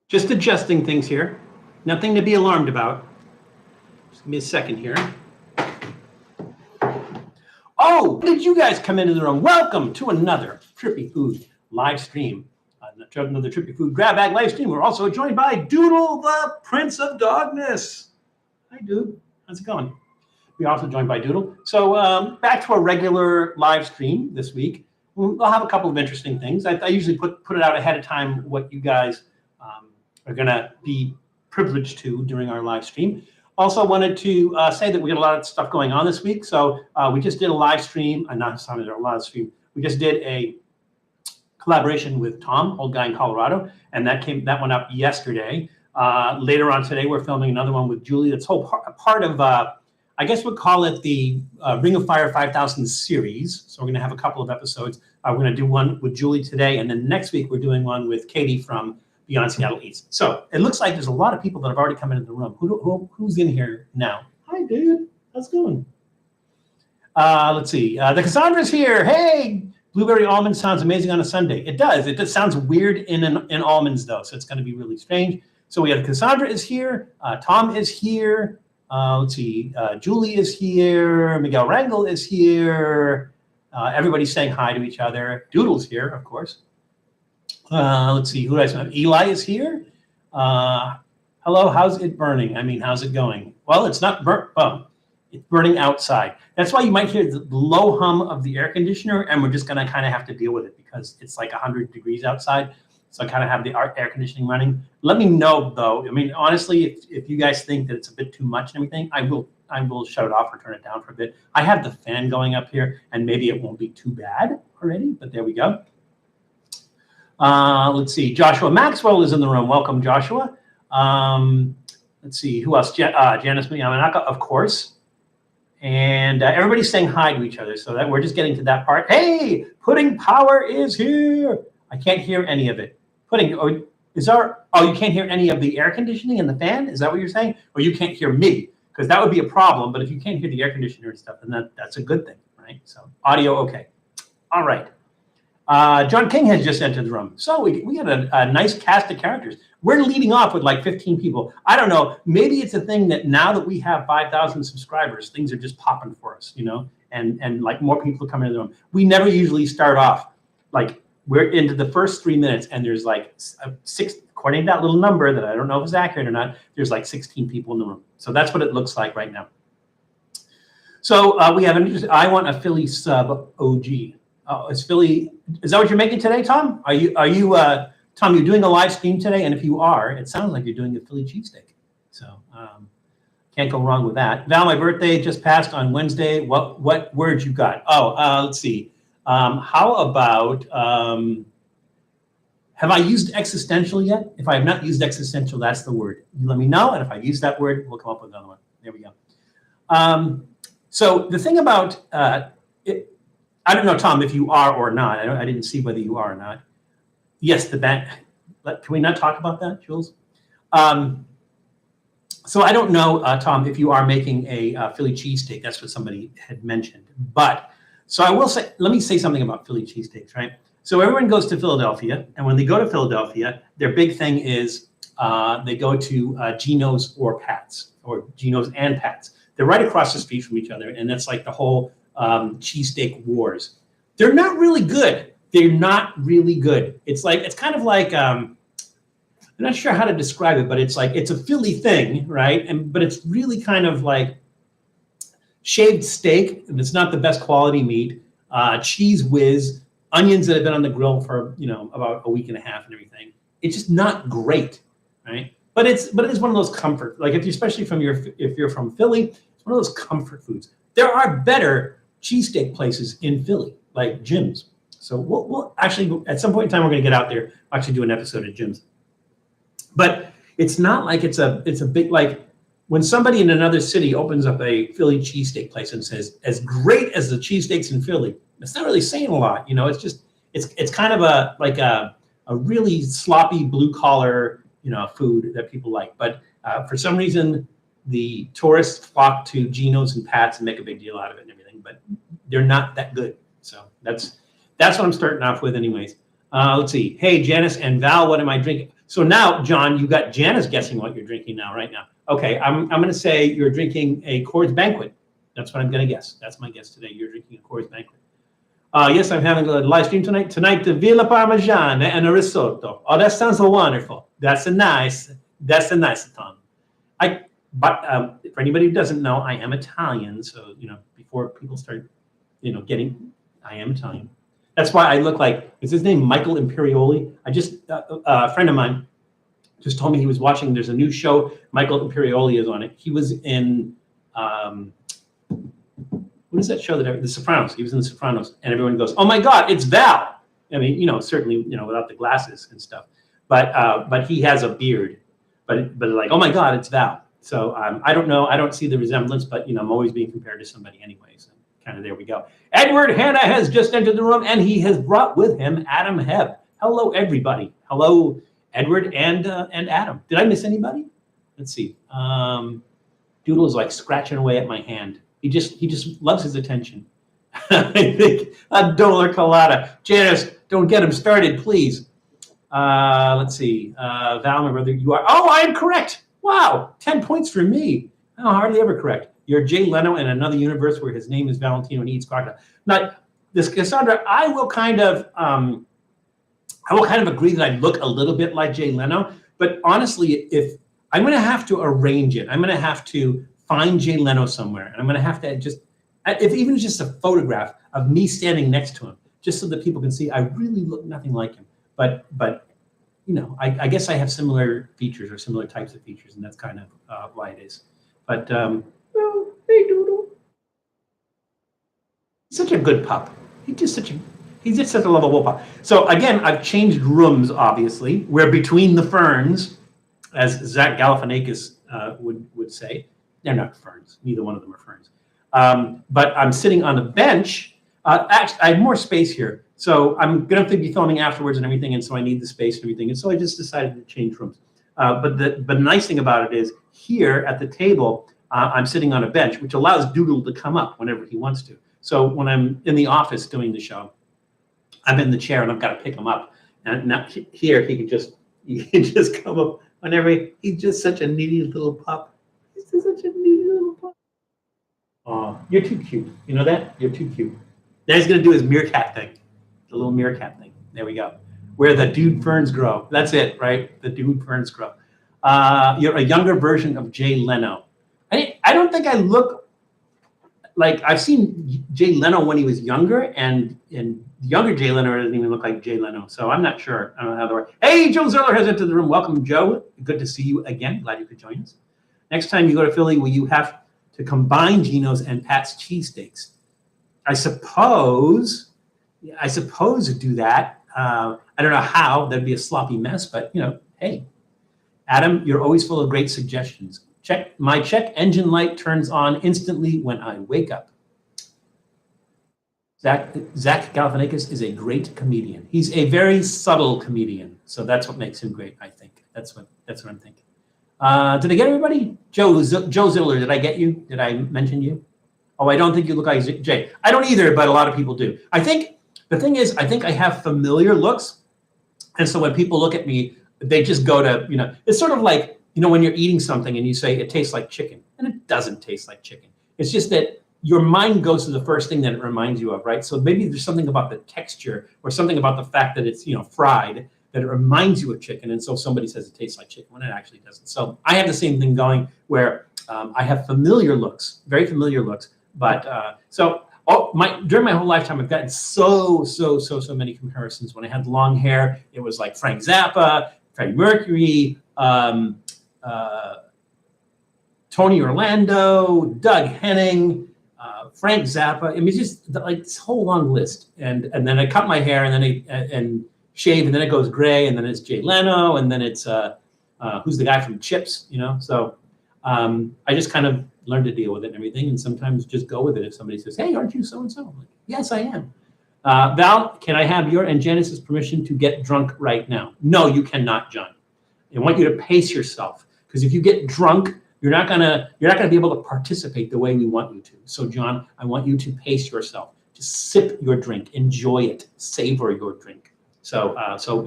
Just adjusting things here. Nothing to be alarmed about. Just give me a second here. Oh, did you guys come into the room? Welcome to another Trippy Food live stream. Another Trippy Food grab bag live stream. We're also joined by Doodle, the Prince of Dogness. Hi, dude. How's it going? We're also joined by Doodle. So back to our regular live stream this week. We'll have a couple of interesting things. I usually put it out ahead of time what you guys are going to be privileged to during our live stream. Also wanted to say that we got a lot of stuff going on this week. So we just did a live stream, we just did a collaboration with Tom, old guy in Colorado, and that went up yesterday. Later on today, we're filming another one with Julie. That's whole part of, I guess we'll call it the Ring of Fire 5000 series. So we're going to have a couple of episodes. We're going to do one with Julie today, and then next week we're doing one with Katie from Beyond Seattle East. So it looks like there's a lot of people that have already come into the room. Who's in here now? Hi, dude. How's it going? Let's see. The Cassandra's here. Hey, blueberry almond sounds amazing on a Sunday. It does. It just sounds weird in almonds, though, so it's going to be really strange. So we have Cassandra is here. Tom is here. Let's see. Julie is here. Miguel Rangel is here. Everybody's saying hi to each other. Doodle's here, of course. Let's see, who do I have? Eli is here. Hello, how's it burning? I mean, how's it going? Well, it's not burnt. It's burning outside. That's why you might hear the low hum of the air conditioner, and we're just going to kind of have to deal with it because it's like 100 degrees outside. So I kind of have the air conditioning running. Let me know, though. I mean, honestly, if you guys think that it's a bit too much and everything, I will shut it off or turn it down for a bit. I have the fan going up here, and maybe it won't be too bad already, but there we go. Let's see. Joshua Maxwell is in the room. Welcome, Joshua. Let's see. Who else? Janice Yamanaka, of course. And everybody's saying hi to each other. So that we're just getting to that part. Hey, Pudding Power is here. I can't hear any of it. Pudding, you can't hear any of the air conditioning and the fan? Is that what you're saying? Or you can't hear me? Because that would be a problem. But if you can't hear the air conditioner and stuff, then that's a good thing, right? So audio, okay. All right. John King has just entered the room. So we got a nice cast of characters. We're leading off with like 15 people. I don't know. Maybe it's a thing that now that we have 5,000 subscribers, things are just popping for us, you know, and like more people are coming into the room. We never usually start off like we're into the first 3 minutes and there's like six, according to that little number that I don't know if it's accurate or not, there's like 16 people in the room. So that's what it looks like right now. So we have I want a Philly sub OG. Oh, is Philly? Is that what you're making today, Tom? Are you Tom? You're doing a live stream today, and if you are, it sounds like you're doing a Philly cheesesteak. So can't go wrong with that. Val, my birthday just passed on Wednesday. What words you got? Oh, let's see. How about have I used existential yet? If I have not used existential, that's the word. You let me know, and if I've used that word, we'll come up with another one. There we go. So the thing about it. I don't know, Tom, if you are or not. I didn't see whether you are or not. Yes, the band. Can we not talk about that, Jules? So I don't know, Tom, if you are making a Philly cheesesteak. That's what somebody had mentioned. But so I will say, let me say something about Philly cheesesteaks, right? So everyone goes to Philadelphia, and when they go to Philadelphia, their big thing is they go to Geno's or Pat's, or Geno's and Pat's. They're right across the street from each other, and that's like the whole cheesesteak wars. They're not really good. They're not really good. It's kind of like I'm not sure how to describe it, but it's like it's a Philly thing, right? But it's really kind of like shaved steak, and it's not the best quality meat. Cheese whiz, onions that have been on the grill for about a week and a half and everything. It's just not great, right? But it's one of those comfort, like if you're from Philly, it's one of those comfort foods. There are better cheesesteak places in Philly, like Jim's. So we'll actually, at some point in time, we're going to get out there, actually do an episode at Jim's. But it's not like it's a big, like when somebody in another city opens up a Philly cheesesteak place and says, as great as the cheesesteaks in Philly, it's not really saying a lot. It's just, it's kind of a really sloppy blue collar, food that people like. But for some reason, the tourists flock to Geno's and Pat's and make a big deal out of it and everything, but they're not that good. So that's what I'm starting off with anyways. Let's see. Hey, Janice and Val, what am I drinking? So now, John, you got Janice guessing what you're drinking now, right now. Okay, I'm going to say you're drinking a Coors Banquet. That's what I'm going to guess. That's my guess today. You're drinking a Coors Banquet. Yes, I'm having a live stream tonight. Tonight, the Villa Parmigiana and a risotto. Oh, that sounds wonderful. That's a nice Tom. But for anybody who doesn't know, I am Italian. So, before people start, I am Italian. That's why I look like, is his name Michael Imperioli? A friend of mine just told me he was watching, there's a new show, Michael Imperioli is on it. He was in, what is that show The Sopranos. He was in The Sopranos, and everyone goes, oh my God, it's Val. I mean, certainly, without the glasses and stuff. But he has a beard. But like, oh my God, it's Val. So I don't know. I don't see the resemblance, but, I'm always being compared to somebody anyway. So kind of there we go. Edward Hanna has just entered the room, and he has brought with him Adam Hebb. Hello, everybody. Hello, Edward and Adam. Did I miss anybody? Let's see. Doodle is like scratching away at my hand. He just loves his attention. I think a Dola Colada. Janice, don't get him started, please. Let's see. Val, my brother, you are. Oh, I am correct. Wow, 10 points for me. I'm hardly ever correct. You're Jay Leno in another universe where his name is Valentino and he eats crocodile. Now, this Cassandra, I will kind of agree that I look a little bit like Jay Leno, but honestly, if I'm going to have to arrange it, I'm going to have to find Jay Leno somewhere, and I'm going to have to if even just a photograph of me standing next to him, just so that people can see I really look nothing like him. But I guess I have similar features or similar types of features, and that's kind of why it is. But hey, Doodle, such a good pup. He's just such a lovable pup. So again, I've changed rooms. Obviously, we're between the ferns, as Zach Galifianakis would say. They're not ferns. Neither one of them are ferns. But I'm sitting on a bench. Actually, I have more space here. So I'm going to be filming afterwards and everything, and so I need the space and everything. And so I just decided to change rooms. But the nice thing about it is here at the table, I'm sitting on a bench, which allows Doodle to come up whenever he wants to. So when I'm in the office doing the show, I'm in the chair and I've got to pick him up. And now here he can just come up whenever. He's just such a needy little pup. He's just such a needy little pup. Oh, you're too cute. You know that? You're too cute. Now he's going to do his meerkat thing. The little meerkat thing. There we go. Where the dude ferns grow. That's it, right? The dude ferns grow. You're a younger version of Jay Leno. I don't think I look like, I've seen Jay Leno when he was younger, and younger Jay Leno doesn't even look like Jay Leno. So I'm not sure. I don't know how that works. Hey, Joe Zerler has entered the room. Welcome, Joe. Good to see you again. Glad you could join us. Next time you go to Philly, will you have to combine Gino's and Pat's cheesesteaks? I suppose do that. I don't know how. That'd be a sloppy mess, but hey, Adam, you're always full of great suggestions. My check engine light turns on instantly when I wake up. Zach Galifianakis is a great comedian. He's a very subtle comedian, so that's what makes him great. I think that's what I'm thinking. Did I get everybody? Joe Ziller, did I get you? Did I mention you? Oh, I don't think you look like Jay. I don't either, but a lot of people do. I think the thing is, I think I have familiar looks, and so when people look at me, they just go to It's sort of like when you're eating something and you say it tastes like chicken, and it doesn't taste like chicken. It's just that your mind goes to the first thing that it reminds you of, right? So maybe there's something about the texture or something about the fact that it's fried that it reminds you of chicken, and so somebody says it tastes like chicken when it actually doesn't. So I have the same thing going where I have familiar looks, very familiar looks, but during my whole lifetime, I've gotten so many comparisons. When I had long hair, it was like Frank Zappa, Freddie Mercury, Tony Orlando, Doug Henning, Frank Zappa. I mean, just like this whole long list. And then I cut my hair, and then and shave, and then it goes gray, and then it's Jay Leno, and then it's who's the guy from Chips, So I just kind of learn to deal with it and everything, and sometimes just go with it. If somebody says, "Hey, aren't you so and so?" I'm like, "Yes, I am." Val, can I have your and Janice's permission to get drunk right now? No, you cannot, John. I want you to pace yourself, because if you get drunk, you're not gonna be able to participate the way we want you to. So, John, I want you to pace yourself. Just sip your drink, enjoy it, savor your drink. So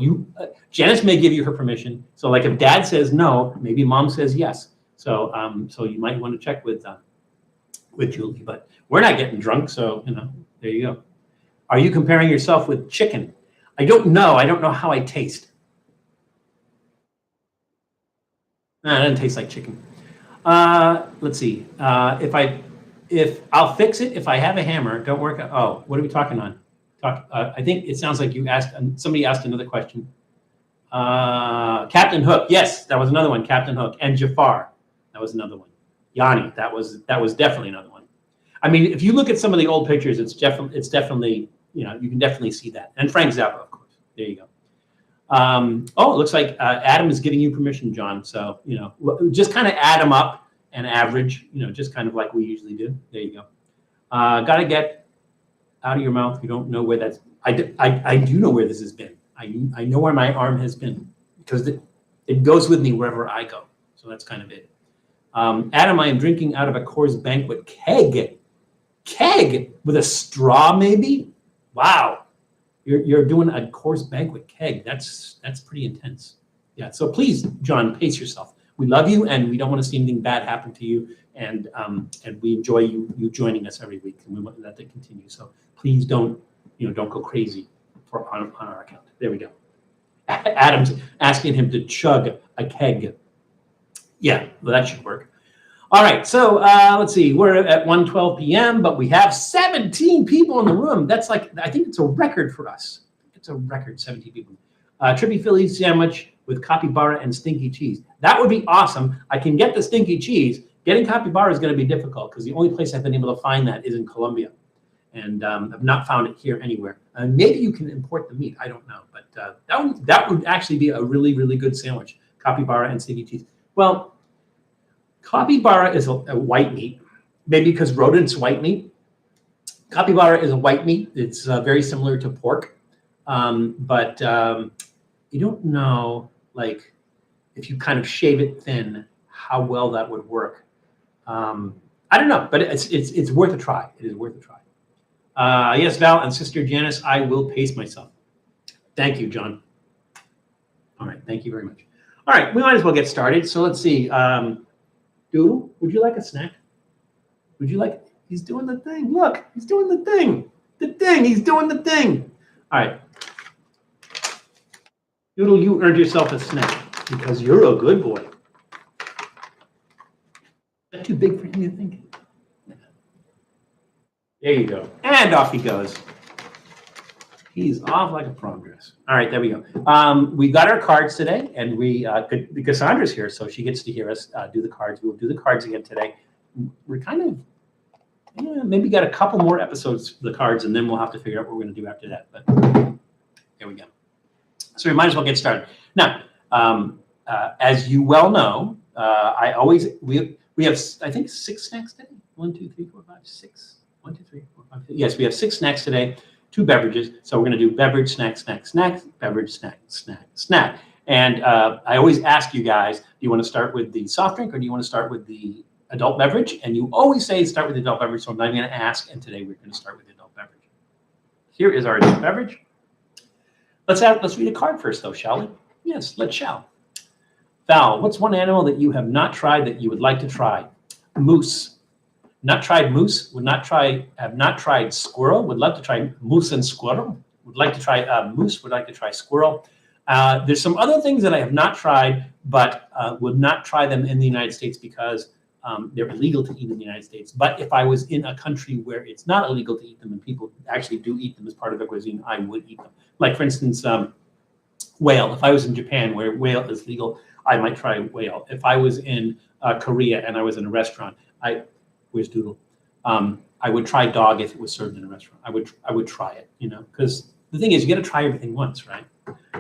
Janice may give you her permission. So like if dad says no, maybe mom says yes. So you might want to check with Julie, but we're not getting drunk. So, there you go. Are you comparing yourself with chicken? I don't know. I don't know how I taste. Nah, it doesn't taste like chicken. Let's see. If I'll fix it if I have a hammer. Don't work. Oh, what are we talking on? I think it sounds like somebody asked another question. Captain Hook. Yes, that was another one. Captain Hook and Jafar. That was another one. Yanni. That was definitely another one. I mean, if you look at some of the old pictures, it's definitely you can definitely see that. And Frank Zappa, of course. There you go. Oh, it looks like Adam is giving you permission, John. So just kind of add them up and average. Just kind of like we usually do. There you go. Gotta get out of your mouth. You don't know where that's. I do know where this has been. I know where my arm has been because it goes with me wherever I go. So that's kind of it. Adam, I am drinking out of a Coors Banquet keg. Keg with a straw, maybe? Wow. You're doing a Coors Banquet keg. That's pretty intense. Yeah. So please, John, pace yourself. We love you, and we don't want to see anything bad happen to you. And we enjoy you joining us every week, and we want that to continue. So please don't go crazy on our account. There we go. Adam's asking him to chug a keg. Yeah, well, that should work. All right, so let's see. We're at 1:12 p.m., but we have 17 people in the room. That's I think it's a record for us. It's a record, 17 people. Trippy Philly sandwich with capybara and stinky cheese. That would be awesome. I can get the stinky cheese. Getting capybara is going to be difficult because the only place I've been able to find that is in Colombia. And I've not found it here anywhere. Maybe you can import the meat. I don't know. But that would actually be a really, really good sandwich. Capybara and stinky cheese. Well, capybara is a white meat, maybe because rodents white meat. Capybara is a white meat. It's very similar to pork, but you don't know, if you kind of shave it thin, how well that would work. I don't know, but it's worth a try. It is worth a try. Yes, Val and Sister Janice, I will pace myself. Thank you, John. All right, thank you very much. All right, we might as well get started. So let's see. Doodle, would you like a snack? Would you like? He's doing the thing. Look, he's doing the thing. He's doing the thing. All right. Doodle, you earned yourself a snack because you're a good boy. Is that too big for him, you think? There you go. And off he goes. He's off like a prom dress. All right, there we go. We got our cards today, and Cassandra's here, so she gets to hear us do the cards. We'll do the cards again today. We're kind of, maybe got a couple more episodes for the cards, and then we'll have to figure out what we're going to do after that. But here we go. So we might as well get started. Now, as you well know, we have, I think, 6 snacks today. 1, 2, 3, 4, 5, 6. 1, 2, 3, 4, 5, 6. Yes, we have 6 snacks today. 2 beverages. So we're going to do beverage, snack, beverage, snack. And I always ask you guys, do you want to start with the soft drink or do you want to start with the adult beverage? And you always say start with the adult beverage, so I'm not even going to ask. And today we're going to start with the adult beverage. Here is our adult beverage. Let's read a card first, though, shall we? Yes, let's shall. Val, what's one animal that you have not tried that you would like to try? Moose. Not tried moose, have not tried squirrel, would love to try moose and squirrel, would like to try moose, would like to try squirrel. There's some other things that I have not tried, but would not try them in the United States because they're illegal to eat in the United States. But if I was in a country where it's not illegal to eat them and people actually do eat them as part of their cuisine, I would eat them. Like, for instance, whale. If I was in Japan where whale is legal, I might try whale. If I was in Korea and I was in a restaurant, where's Doodle? I would try dog if it was served in a restaurant. I would try it, because the thing is, you got to try everything once, right?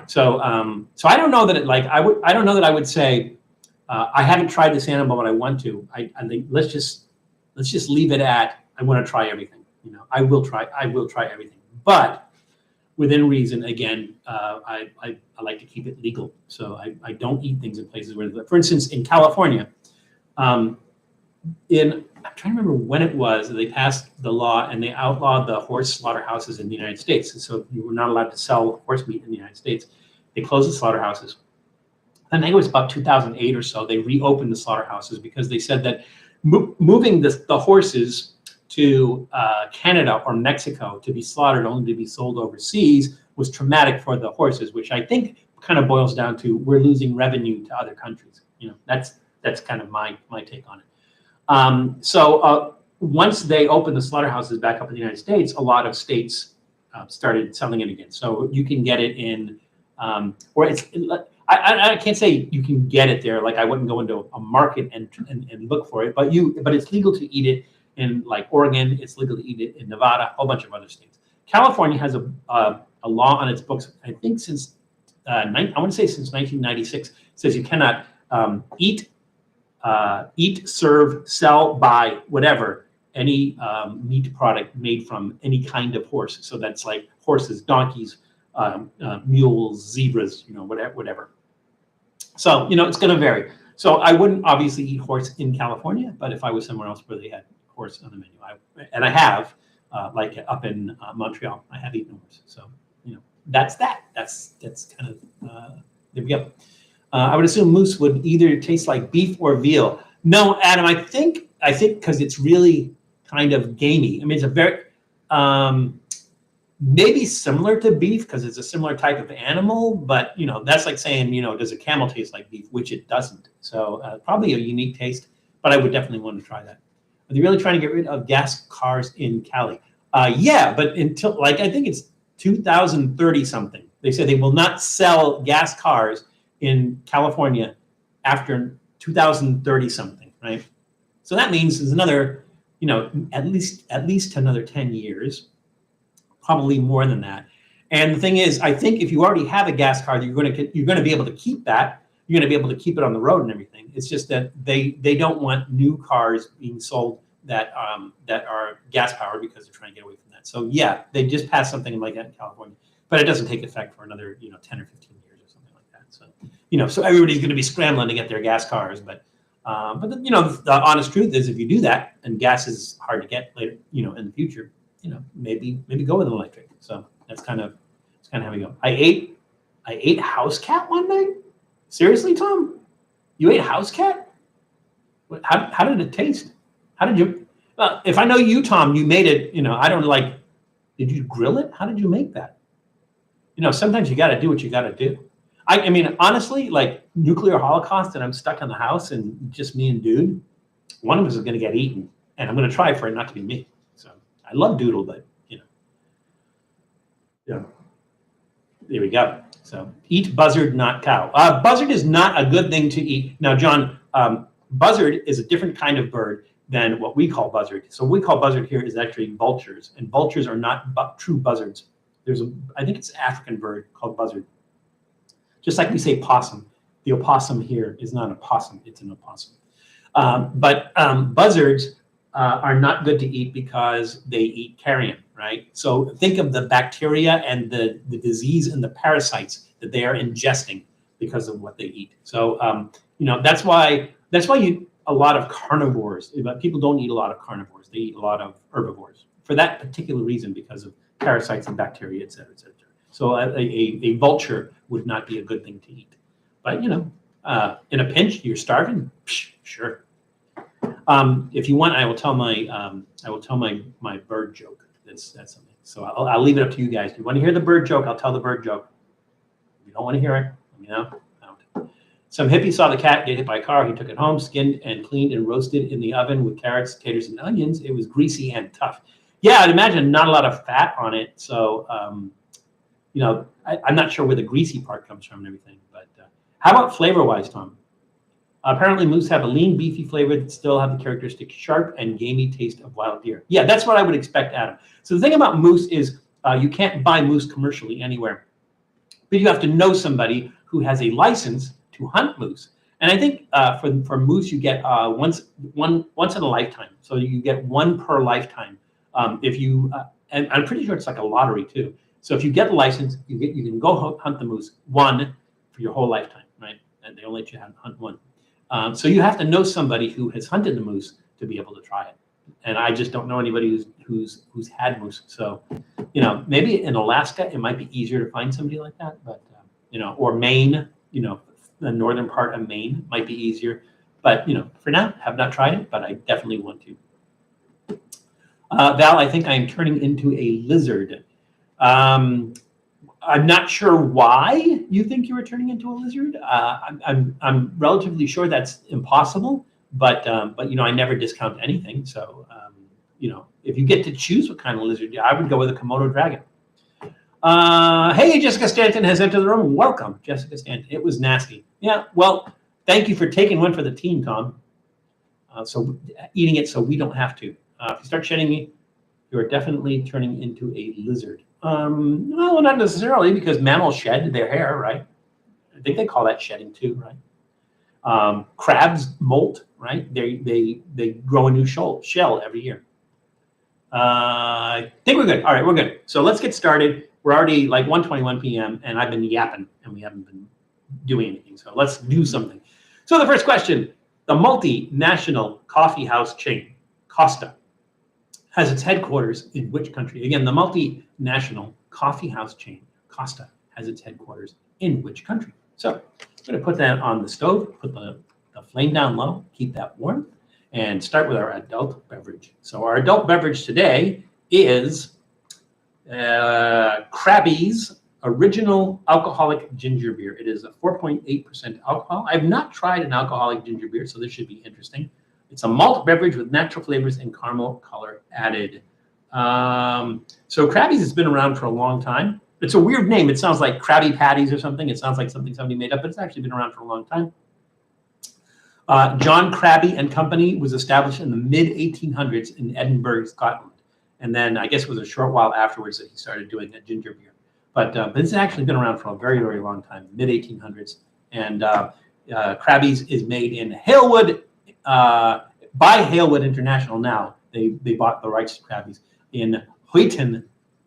So I don't know that I don't know that I would say I haven't tried this animal, but I want to. I think let's just leave it at I want to try everything. I will try everything, but within reason. Again, I like to keep it legal, so I don't eat things in places where, for instance, in California. I'm trying to remember when it was that they passed the law and they outlawed the horse slaughterhouses in the United States. And so you were not allowed to sell horse meat in the United States. They closed the slaughterhouses. I think it was about 2008 or so, they reopened the slaughterhouses because they said that moving the horses to Canada or Mexico to be slaughtered, only to be sold overseas, was traumatic for the horses, which I think kind of boils down to we're losing revenue to other countries. That's kind of my take on it. So once they opened the slaughterhouses back up in the United States, a lot of states started selling it again. So you can get it in, or it's. I can't say you can get it there. Like I wouldn't go into a market and look for it, but it's legal to eat it in like Oregon. It's legal to eat it in Nevada, a whole bunch of other states. California has a law on its books, I think since I want to say since 1996, says you cannot eat, serve, sell, buy, whatever, any meat product made from any kind of horse. So that's like horses, donkeys, mules, zebras, whatever. So, it's going to vary. So I wouldn't obviously eat horse in California, but if I was somewhere else where they had horse on the menu, I have, like up in Montreal, I have eaten horse. So, that's that. That's kind of, there we go. I would assume moose would either taste like beef or veal. No, Adam, I think because it's really kind of gamey. I mean, it's a very, maybe similar to beef because it's a similar type of animal, but that's like saying, does a camel taste like beef, which it doesn't. So probably a unique taste, but I would definitely want to try that. Are they really trying to get rid of gas cars in Cali? Yeah, but until I think it's 2030 something. They said they will not sell gas cars in California after 2030 something, right? So that means there's another, at least another 10 years. Probably more than that. And the thing is, I think if you already have a gas car, you're going to be able to keep that. You're going to be able to keep it on the road and everything. It's just that they don't want new cars being sold that are gas powered because they're trying to get away from that. So yeah, they just passed something like that in California, but it doesn't take effect for another 10 or 15 years or something like that. So so everybody's going to be scrambling to get their gas cars, but the honest truth is if you do that and gas is hard to get later, in the future, maybe go with an electric. So that's kind of how we go. I ate house cat one night. Seriously, Tom? You ate house cat? How did it taste? How did you? If I know you, Tom, you made it. I don't like. Did you grill it? How did you make that? Sometimes you got to do what you got to do. I mean, honestly, like nuclear holocaust, and I'm stuck in the house, and just me and dude. One of us is going to get eaten, and I'm going to try for it not to be me. I love Doodle, but there we go. So eat buzzard, not cow. Buzzard is not a good thing to eat. Now, John, buzzard is a different kind of bird than what we call buzzard. So what we call buzzard here is actually vultures, and vultures are not true buzzards. I think it's an African bird called buzzard. Just like we say possum, the opossum here is not a possum; it's an opossum. But buzzards are not good to eat because they eat carrion, right? So think of the bacteria and the disease and the parasites that they are ingesting because of what they eat. So that's why a lot of carnivores, but people don't eat a lot of carnivores. They eat a lot of herbivores for that particular reason because of parasites and bacteria, et cetera, et cetera. So a vulture would not be a good thing to eat. But in a pinch, you're starving. Psh, sure. If you want, I will tell my bird joke. That's something. So I'll leave it up to you guys. If you want to hear the bird joke, I'll tell the bird joke. If you don't want to hear it, let me know. Some hippie saw the cat get hit by a car. He took it home, skinned and cleaned and roasted in the oven with carrots, taters, and onions. It was greasy and tough. Yeah, I'd imagine not a lot of fat on it. So I'm not sure where the greasy part comes from and everything. But how about flavor-wise, Tom? Apparently, moose have a lean, beefy flavor that still have the characteristic sharp and gamey taste of wild deer. Yeah, that's what I would expect, Adam. So the thing about moose is you can't buy moose commercially anywhere, but you have to know somebody who has a license to hunt moose. And I think for moose, you get once in a lifetime. So you get one per lifetime. And I'm pretty sure it's like a lottery too. So if you get the license, you can go hunt the moose one for your whole lifetime, right? And they only let you hunt one. So you have to know somebody who has hunted the moose to be able to try it. And I just don't know anybody who's had moose. So, you know, maybe in Alaska it might be easier to find somebody like that, but you know, or Maine, you know, the northern part of Maine might be easier. But you know, for now, have not tried it, but I definitely want to. Val, I think I'm turning into a lizard. I'm not sure why you think you were turning into a lizard. I'm relatively sure that's impossible, but you know, I never discount anything. So you know, if you get to choose what kind of lizard, I would go with a Komodo dragon. Hey, Jessica Stanton has entered the room. Welcome, Jessica Stanton. It was nasty. Yeah, well, thank you for taking one for the team, Tom. So eating it so we don't have to. If you start shedding me, you are definitely turning into a lizard. Well, not necessarily, because mammals shed their hair, right? I think they call that shedding too, right? Crabs molt, right? They grow a new shell every year. I think we're good. All right, we're good. So let's get started. We're already like 1:21 p.m. and I've been yapping and we haven't been doing anything. So let's do something. So the first question, the multinational coffee house chain, Costa, has its headquarters in which country? Again, the multinational coffee house chain, Costa, has its headquarters in which country? So I'm going to put that on the stove, put the flame down low, keep that warm, and start with our adult beverage. So our adult beverage today is Crabbies Original Alcoholic Ginger Beer. It is a 4.8% alcohol. I have not tried an alcoholic ginger beer, so this should be interesting. It's a malt beverage with natural flavors and caramel color added. So Crabbies has been around for a long time. It's a weird name. It sounds like Krabby Patties or something. It sounds like something somebody made up, but it's actually been around for a long time. John Crabbie and Company was established in the mid-1800s in Edinburgh, Scotland. And then I guess it was a short while afterwards that he started doing a ginger beer. But it's actually been around for a very, very long time, mid-1800s. And Crabbies is made in Halewood, by Halewood International now. They bought the rights to Crabbies in Hoyton,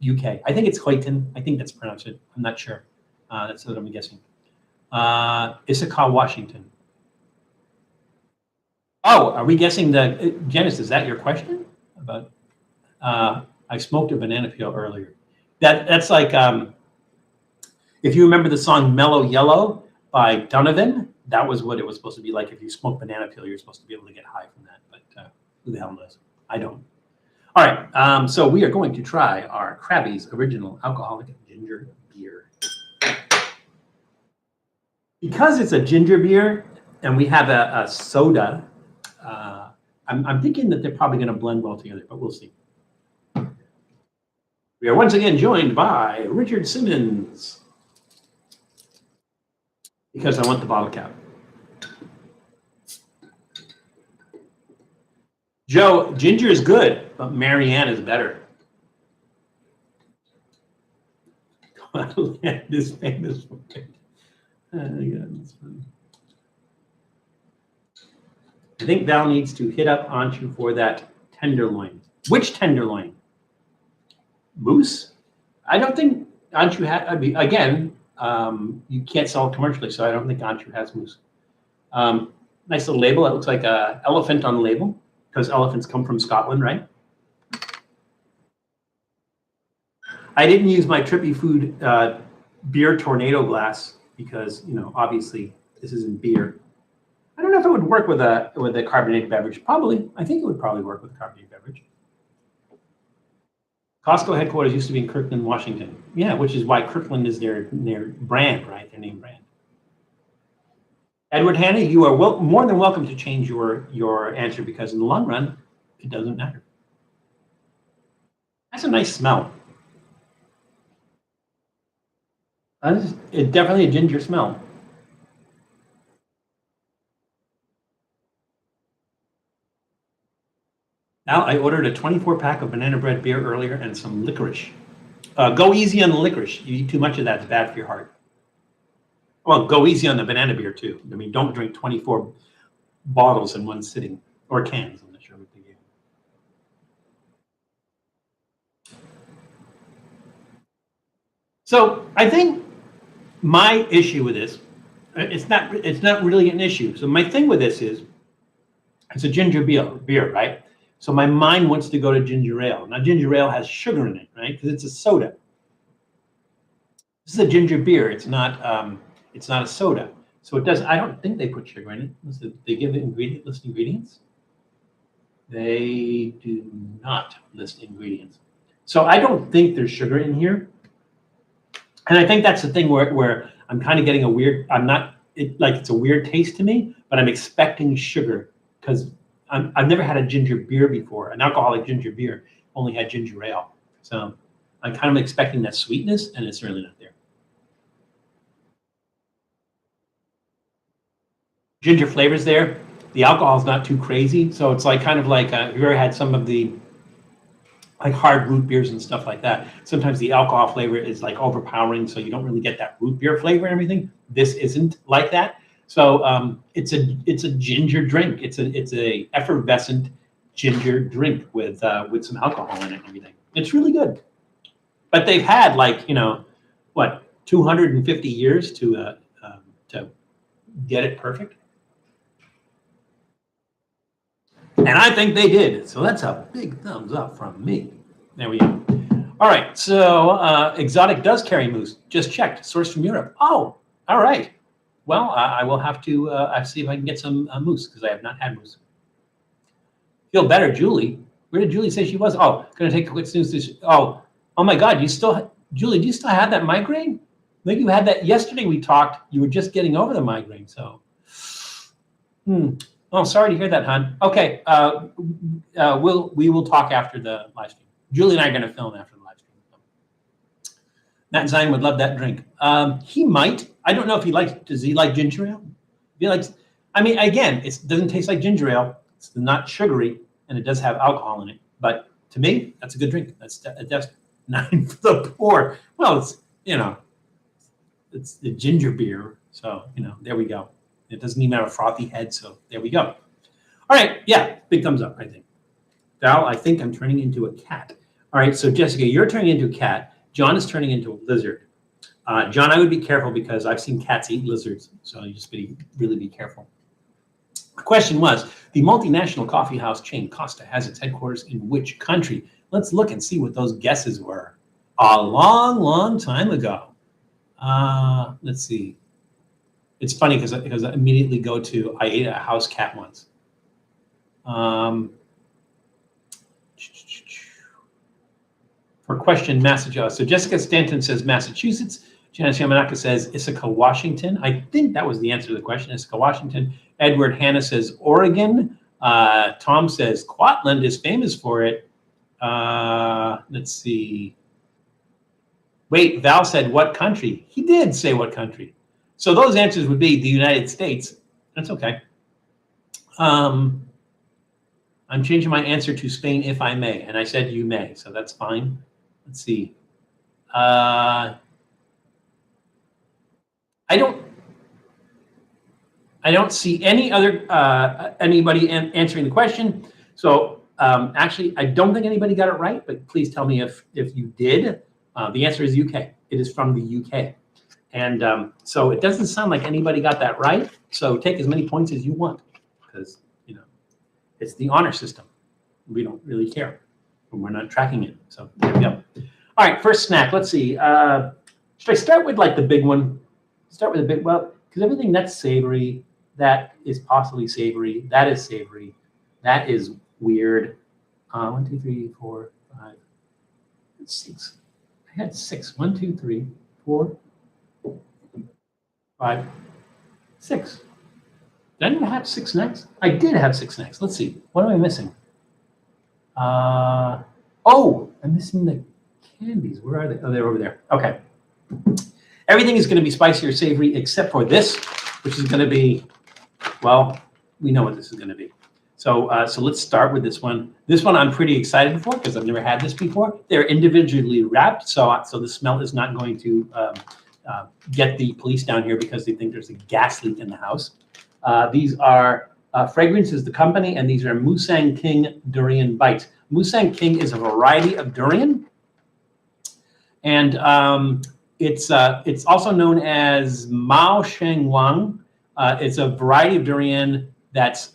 UK. I think it's Hoyton. I think that's pronounced it. I'm not sure. That's what I'm guessing. Issaquah, Washington. Oh, are we guessing the Janice? Is that your question? About I smoked a banana peel earlier. That's like if you remember the song "Mellow Yellow" by Donovan. That was what it was supposed to be like. If you smoke banana peel, you're supposed to be able to get high from that. But who the hell knows? I don't. All right. So we are going to try our Crabbies Original Alcoholic Ginger Beer. Because it's a ginger beer and we have a soda. I'm thinking that they're probably going to blend well together, but we'll see. We are once again joined by Richard Simmons, because I want the bottle cap. Joe, ginger is good, but Marianne is better. This famous one. I think Val needs to hit up Anshu for that tenderloin. Which tenderloin? Moose? I don't think Anshu has. I mean, again, you can't sell it commercially, so I don't think Anshu has moose. Nice little label. It looks like an elephant on the label, because elephants come from Scotland, right? I didn't use my Trippy Food beer tornado glass because, you know, obviously this isn't beer. I don't know if it would work with a carbonated beverage. Probably. I think it would probably work with a carbonated beverage. Costco headquarters used to be in Kirkland, Washington. Yeah, which is why Kirkland is their brand, right? Their name brand. Edward Hanna, you are more than welcome to change your answer, because in the long run, it doesn't matter. That's a nice smell. It's definitely a ginger smell. Now, I ordered a 24-pack of banana bread beer earlier and some licorice. Go easy on the licorice. You eat too much of that, it's bad for your heart. Well, go easy on the banana beer, too. I mean, don't drink 24 bottles in one sitting, or cans. I'm not sure what they gave. So I think my issue with this, it's not really an issue. So my thing with this is, It's a ginger beer, right? So my mind wants to go to ginger ale. Now ginger ale has sugar in it, right? Because it's a soda. This is a ginger beer. It's not a soda. So it does. I don't think they put sugar in it. Listen, they give the list ingredients. They do not list ingredients. So I don't think there's sugar in here. And I think that's the thing where I'm kind of getting a weird. It's a weird taste to me, but I'm expecting sugar because I've never had a ginger beer before. An alcoholic ginger beer, only had ginger ale. So I'm kind of expecting that sweetness, and it's really not there. Ginger flavors there. The alcohol is not too crazy, so it's like kind of like have you ever had some of the like hard root beers and stuff like that? Sometimes the alcohol flavor is like overpowering, so you don't really get that root beer flavor and everything. This isn't like that. So it's a ginger drink. It's a effervescent ginger drink with some alcohol in it and everything. It's really good. But they've had like 250 years to get it perfect. And I think they did. So that's a big thumbs up from me. There we go. All right. So Exotic does carry moose. Just checked. Sourced from Europe. Oh, all right. Well, I will have to see if I can get some moose because I have not had moose. Feel better, Julie. Where did Julie say she was? Oh, going to take a quick snooze. Oh my God. Julie, do you still have that migraine? I think you had that yesterday we talked. You were just getting over the migraine. So, Oh, sorry to hear that, hon. Okay, we will talk after the live stream. Julie and I are going to film after the live stream. Matt Zion would love that drink. He might. I don't know if he likes. Does he like ginger ale? If he likes. I mean, again, it doesn't taste like ginger ale. It's not sugary, and it does have alcohol in it. But to me, that's a good drink. That's 9 for the poor. Well, it's the ginger beer. So there we go. It doesn't even have a frothy head, so there we go. All right, yeah, big thumbs up, I think. Val, I think I'm turning into a cat. All right, so Jessica, you're turning into a cat. John is turning into a lizard. John, I would be careful because I've seen cats eat lizards, so you just really be careful. The question was, the multinational coffee house chain Costa has its headquarters in which country? Let's look and see what those guesses were. A long, long time ago. Let's see. It's funny because I immediately go to I ate a house cat once. For question, Massachusetts. So Jessica Stanton says Massachusetts. Janice Yamanaka says Ithaca, Washington. I think that was the answer to the question. Ithaca, Washington. Edward Hanna says Oregon. Tom says Quatland is famous for it. Let's see. Wait, Val said what country? He did say what country. So those answers would be the United States. That's okay. I'm changing my answer to Spain if I may, and I said you may, so that's fine. Let's see. I don't see any other anybody answering the question. So actually, I don't think anybody got it right, but please tell me if you did. The answer is UK. It is from the UK. And so it doesn't sound like anybody got that right. So take as many points as you want because, it's the honor system. We don't really care. And we're not tracking it. So there we go. All right, first snack. Let's see. Should I start with like the big one? Start with the big, well, because everything that's savory, that is possibly savory. That is savory. That is weird. 1, 2, 3, 4, 5, 6. I had 6. 1, 2, 3, 4, 5, 6. Did I even have 6 snacks? I did have 6 snacks. Let's see. What am I missing? I'm missing the candies. Where are they? Oh, they're over there. Okay. Everything is going to be spicy or savory except for this, which is going to be, well, we know what this is going to be. So let's start with this one. This one I'm pretty excited for because I've never had this before. They're individually wrapped, so the smell is not going to get the police down here because they think there's a gas leak in the house. These are Fragrance is the company, and these are Musang King Durian Bites. Musang King is a variety of durian, and it's also known as Mao Sheng Wang. It's a variety of durian that's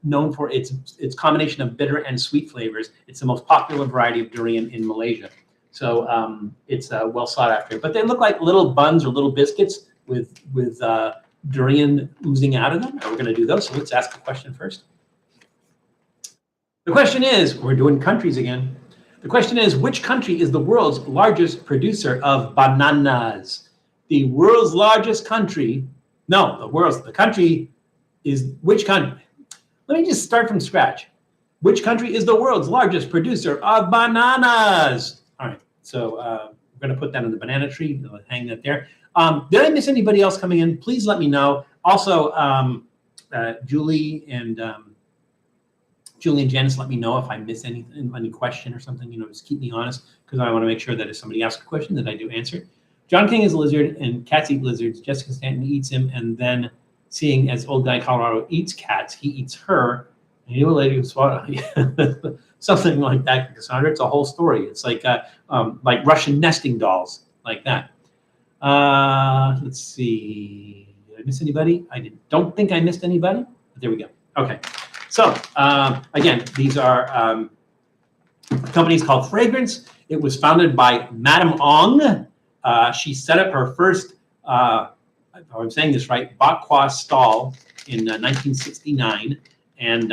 known for its combination of bitter and sweet flavors. It's the most popular variety of durian in Malaysia. So it's well sought after. But they look like little buns or little biscuits with durian oozing out of them. And we're going to do those. So let's ask the question first. The question is, we're doing countries again. The question is, which country is the world's largest producer of bananas? The world's largest country. No, the country is which country? Let me just start from scratch. Which country is the world's largest producer of bananas? All right, so we're going to put that in the banana tree. We'll hang that there. Did I miss anybody else coming in? Please let me know. Also, Julie and Janice, let me know if I miss any question or something. Just keep me honest, because I want to make sure that if somebody asks a question, that I do answer it. John King is a lizard, and cats eat lizards. Jessica Stanton eats him, and then seeing as old guy Colorado eats cats, he eats her. And you know, lady who swallowed something like that, Cassandra. It's a whole story. It's like Russian nesting dolls, like that. Let's see. Did I miss anybody? Don't think I missed anybody. But there we go. Okay. So again, these are companies called Fragrance. It was founded by Madame Ong. She set up her first, if I'm saying this right, bakwa stall in 1969, and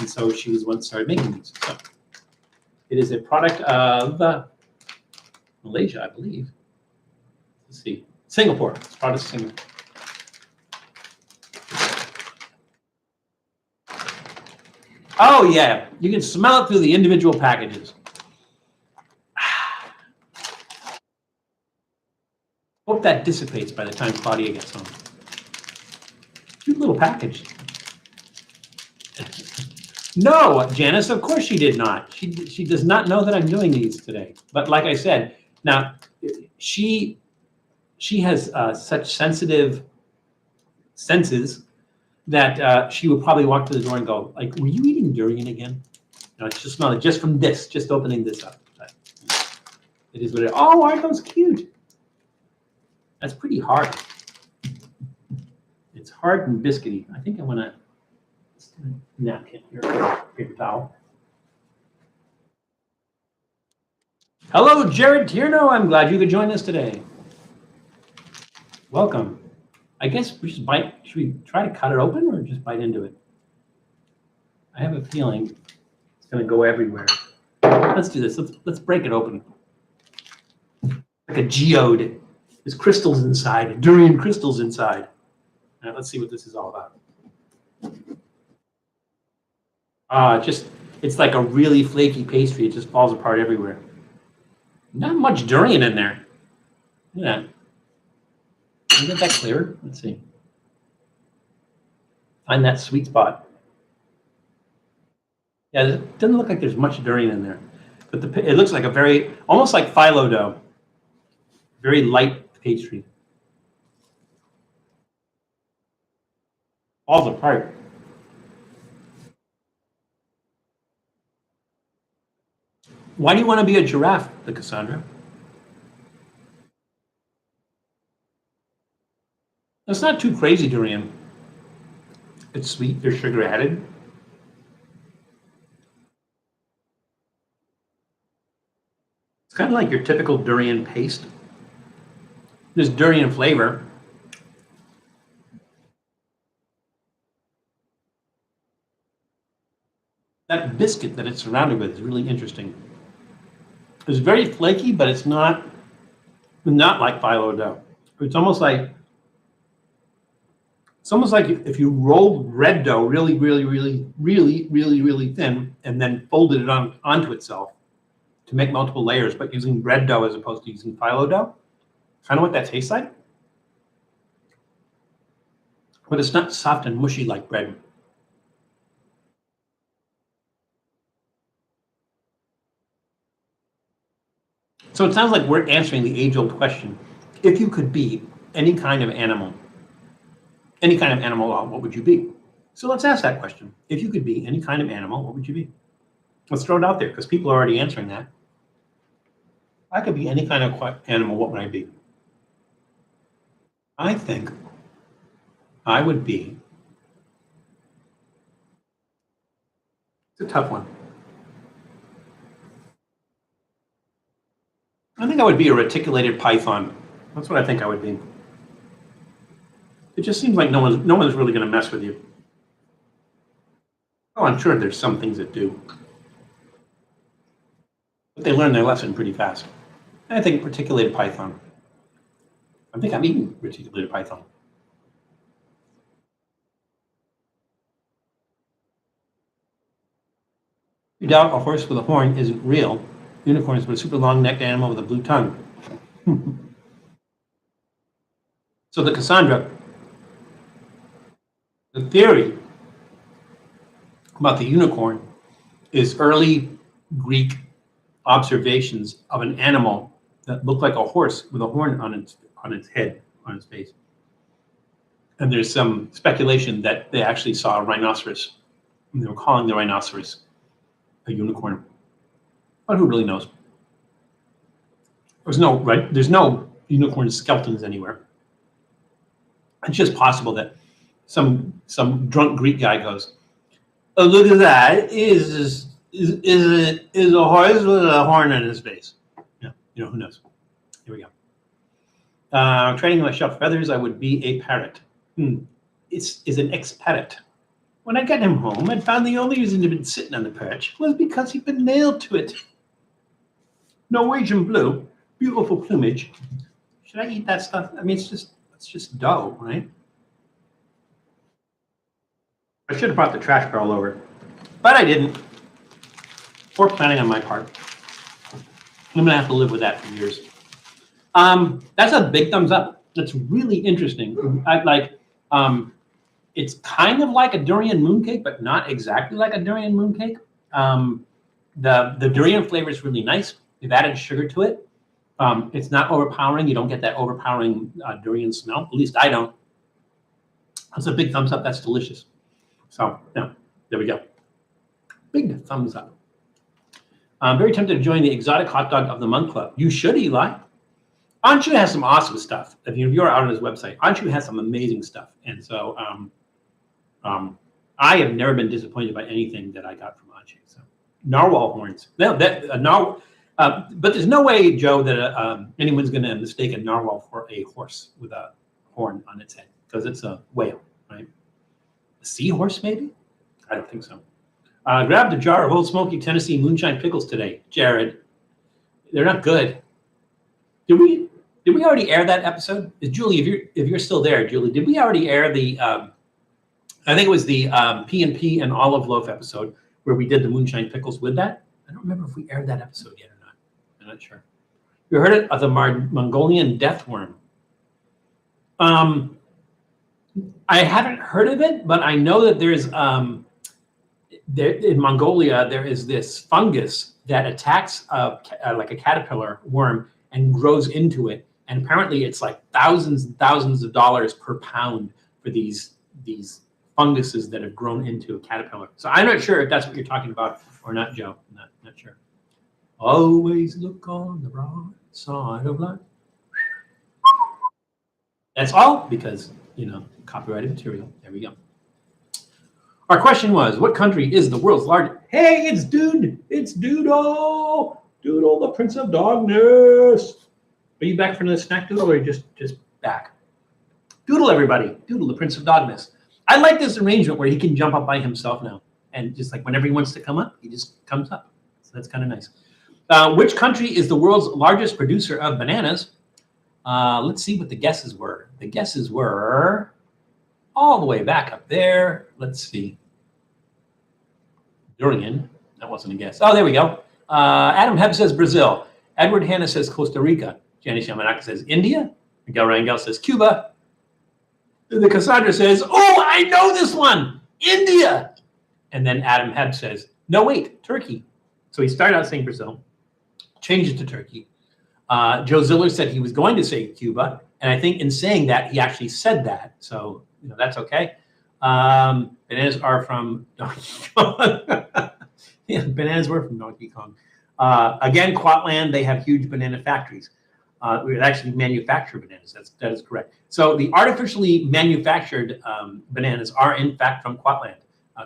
so she was the one that started making these. So it is a product of Malaysia, I believe. Let's see, Singapore. It's part of Singapore. Oh yeah, you can smell it through the individual packages. Hope that dissipates by the time Claudia gets home. Cute little package. No, Janice, of course she did not. She does not know that I'm doing these today. But like I said, now she has such sensitive senses that she would probably walk to the door and go, like, were you eating durian again? No, it's just not just from this, just opening this up. But it is what it is. Oh, aren't those cute? That's pretty hard. It's hard and biscuity. I think I want to napkin here, paper towel. Hello, Jared Tierno. I'm glad you could join us today. Welcome. I guess we should bite. Should we try to cut it open or just bite into it? I have a feeling it's going to go everywhere. Let's do this. Let's break it open. Like a geode. There's crystals inside, durian crystals inside. All right, let's see what this is all about. It's like a really flaky pastry. It just falls apart everywhere. Not much durian in there. Look at that. Can you get that clearer? Let's see. Find that sweet spot. Yeah, it doesn't look like there's much durian in there, but it looks like almost like phyllo dough. Very light pastry. Falls apart. Why do you want to be a giraffe, Cassandra? It's not too crazy durian. It's sweet. There's sugar added. It's kind of like your typical durian paste. There's durian flavor. That biscuit that it's surrounded with is really interesting. It's very flaky, but it's not like phyllo dough. It's almost like if you rolled red dough really, really, really, really, really, really thin and then folded it onto itself to make multiple layers, but using bread dough as opposed to using phyllo dough. Kind of what that tastes like. But it's not soft and mushy like bread. So it sounds like we're answering the age-old question. If you could be any kind of animal, what would you be? So let's ask that question. If you could be any kind of animal, what would you be? Let's throw it out there because people are already answering that. I could be any kind of animal, what would I be? I think I would be It's a tough one. I think I would be a reticulated python. That's what I think I would be. It just seems like no one's really going to mess with you. Oh, I'm sure there's some things that do. But they learn their lesson pretty fast. And I think reticulated python. I think I'm eating reticulated python. You doubt a horse with a horn isn't real. Unicorns with a super long-necked animal with a blue tongue. So the Cassandra, the theory about the unicorn is early Greek observations of an animal that looked like a horse with a horn on its head, on its face. And there's some speculation that they actually saw a rhinoceros, and they were calling the rhinoceros a unicorn. But who really knows? There's no unicorn skeletons anywhere. It's just possible that some drunk Greek guy goes, "Oh, look at that! Is a horse with a horn on his face?" Yeah, who knows? Here we go. Training my sharp feathers, I would be a parrot. Is an ex-parrot. When I got him home, I found the only reason he'd been sitting on the perch was because he'd been nailed to it. Norwegian blue, beautiful plumage. Should I eat that stuff? I mean, it's just dough, right? I should have brought the trash barrel over, but I didn't. Poor planning on my part. I'm gonna have to live with that for years. That's a big thumbs up. That's really interesting. It's kind of like a durian mooncake, but not exactly like a durian mooncake. The durian flavor is really nice. They've added sugar to it. It's not overpowering. You don't get that overpowering durian smell. At least I don't. That's a big thumbs up. That's delicious. So, yeah, there we go. Big thumbs up. I'm very tempted to join the Exotic Hot Dog of the Month Club. You should, Eli. Anshu has some awesome stuff. If you're out on his website, Anshu has some amazing stuff. And so I have never been disappointed by anything that I got from Anshu. So narwhal horns. No, but there's no way, Joe, that anyone's going to mistake a narwhal for a horse with a horn on its head, because it's a whale, right? A seahorse, maybe? I don't think so. Grabbed a jar of Old Smoky Tennessee moonshine pickles today, Jared. They're not good. Did we already air that episode? Julie, if you're still there, Julie, did we already air the? I think it was the P&P and olive loaf episode where we did the moonshine pickles with that. I don't remember if we aired that episode yet or not. I'm not sure. You heard it of the Mongolian death worm. I haven't heard of it, but I know that there's in Mongolia there is this fungus that attacks like a caterpillar worm and grows into it, and apparently it's like thousands and thousands of dollars per pound for these funguses that have grown into a caterpillar. So I'm not sure if that's what you're talking about or not, Joe. I'm not sure. Always look on the bright side of life. That's all because, copyrighted material. There we go. Our question was, what country is the world's largest? Hey, it's Dude. It's Doodle. Doodle, the Prince of Darkness. Are you back from the snack doodle, or are you just back? Doodle, everybody. Doodle, the Prince of Darkness. I like this arrangement where he can jump up by himself now. And just like whenever he wants to come up, he just comes up. So that's kind of nice. Which country is the world's largest producer of bananas? Let's see what the guesses were. The guesses were all the way back up there. Let's see. Durian. That wasn't a guess. Oh, there we go. Adam Hebb says Brazil. Edward Hanna says Costa Rica. Janice Yamanaka says India. Miguel Rangel says Cuba. The Cassandra says, oh, I know this one. India. And then Adam Hebb says, no, wait, Turkey. So he started out saying Brazil, changed it to Turkey. Joe Ziller said he was going to say Cuba. And I think in saying that, he actually said that. So, that's okay. Bananas are from Donkey Kong. Yeah, bananas were from Donkey Kong. Again, Quatland, they have huge banana factories. We actually manufacture bananas. That is correct. So the artificially manufactured bananas are in fact from Quatland.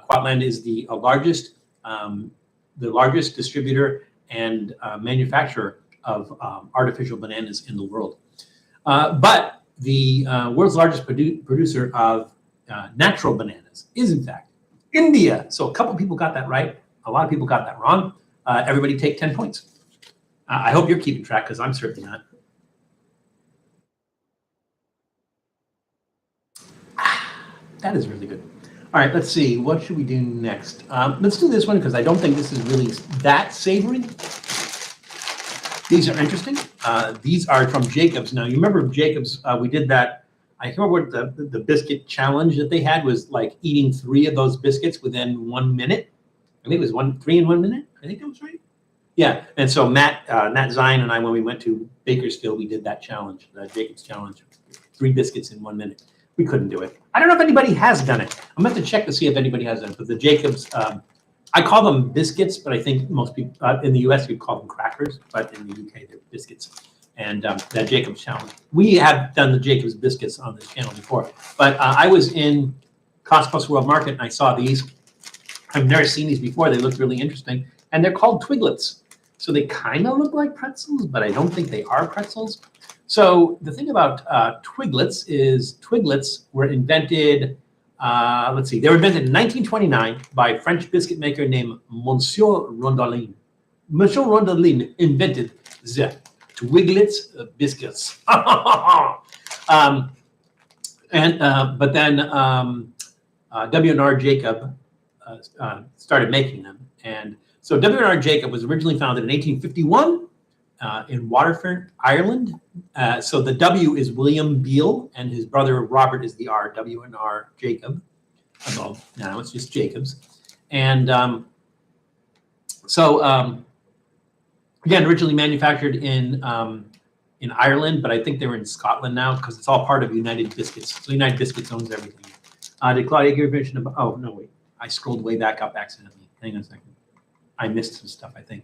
Quatland is the largest the largest distributor and manufacturer of artificial bananas in the world. But the world's largest producer of natural bananas is, in fact, India. So a couple people got that right. A lot of people got that wrong. Everybody take 10 points. I hope you're keeping track, because I'm certainly not. That is really good. All right, let's see. What should we do next? Let's do this one, because I don't think this is really that savory. These are interesting. These are from Jacobs. Now, you remember Jacobs, we did that. I can't remember what the biscuit challenge that they had was, like eating 3 of those biscuits within 1 minute. I think it was 3 in 1 minute. I think that was right. Yeah, and so Matt Zion and I, when we went to Bakersfield, we did that challenge, the Jacobs challenge, 3 biscuits in 1 minute. We couldn't do it. I don't know if anybody has done it. I'm going to check to see if anybody has done it. But the Jacobs, I call them biscuits, but I think most people in the U.S. you'd call them crackers, but in the U.K. they're biscuits. And that Jacobs challenge. We have done the Jacobs biscuits on this channel before, but I was in Cost Plus World Market and I saw these. I've never seen these before. They look really interesting, and they're called Twiglets. So they kind of look like pretzels, but I don't think they are pretzels. So the thing about Twiglets is Twiglets were invented, let's see, they were invented in 1929 by a French biscuit maker named Monsieur Rondelin. Monsieur Rondelin invented the Twiglets biscuits. But then W&R Jacob started making them. And so W&R Jacob was originally founded in 1851 in Waterford, Ireland. So the W is William Beale, and his brother Robert is the R, W&R Jacob. Although now it's just Jacobs. And again, originally manufactured in Ireland, but I think they're in Scotland now because it's all part of United Biscuits. So United Biscuits owns everything. Did Claudia give permission about? Oh no, wait! I scrolled way back up accidentally. Hang on a second. I missed some stuff, I think.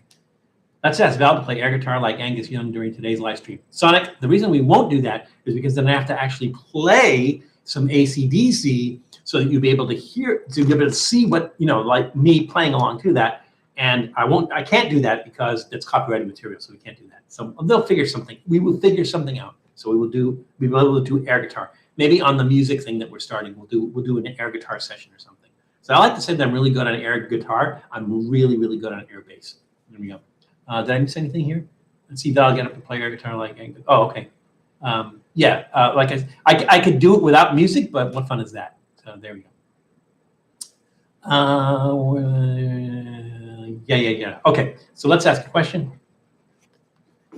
Let's ask Val to play air guitar like Angus Young during today's live stream. Sonic, the reason we won't do that is because then I have to actually play some AC/DC so that you'll be able to hear, so you'll be able to see what, like me playing along to that. And I can't do that because that's copyrighted material, so we can't do that. So they'll figure something. We will figure something out. So we'll be able to do air guitar. Maybe on the music thing that we're starting, we'll do an air guitar session or something. So I like to say that I'm really good on air guitar. I'm really, really good on air bass. There we go. Did I miss anything here? Let's see. Val get up and play air guitar like. Oh, okay. Yeah. Like I could do it without music, but what fun is that? So there we go. Yeah. Okay, so let's ask a question.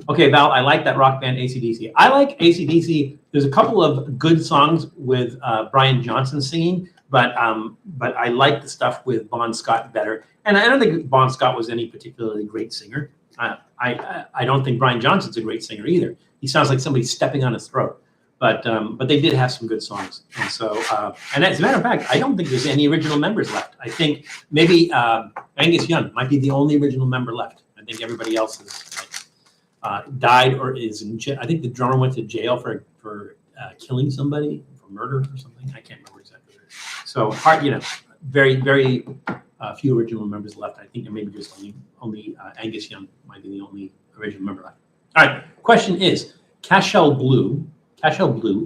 Okay, Val, I like that rock band AC/DC. I like AC/DC. There's a couple of good songs with Brian Johnson singing, but I like the stuff with Bon Scott better. And I don't think Bon Scott was any particularly great singer. I don't think Brian Johnson's a great singer either. He sounds like somebody stepping on his throat. But they did have some good songs. And so, and as a matter of fact, I don't think there's any original members left. I think maybe Angus Young might be the only original member left. I think everybody else has died or is in jail. I think the drummer went to jail for killing somebody, for murder or something. I can't remember exactly. So hard, very, very few original members left. I think there may be just only Angus Young might be the only original member left. All right, question is, Cashel Blue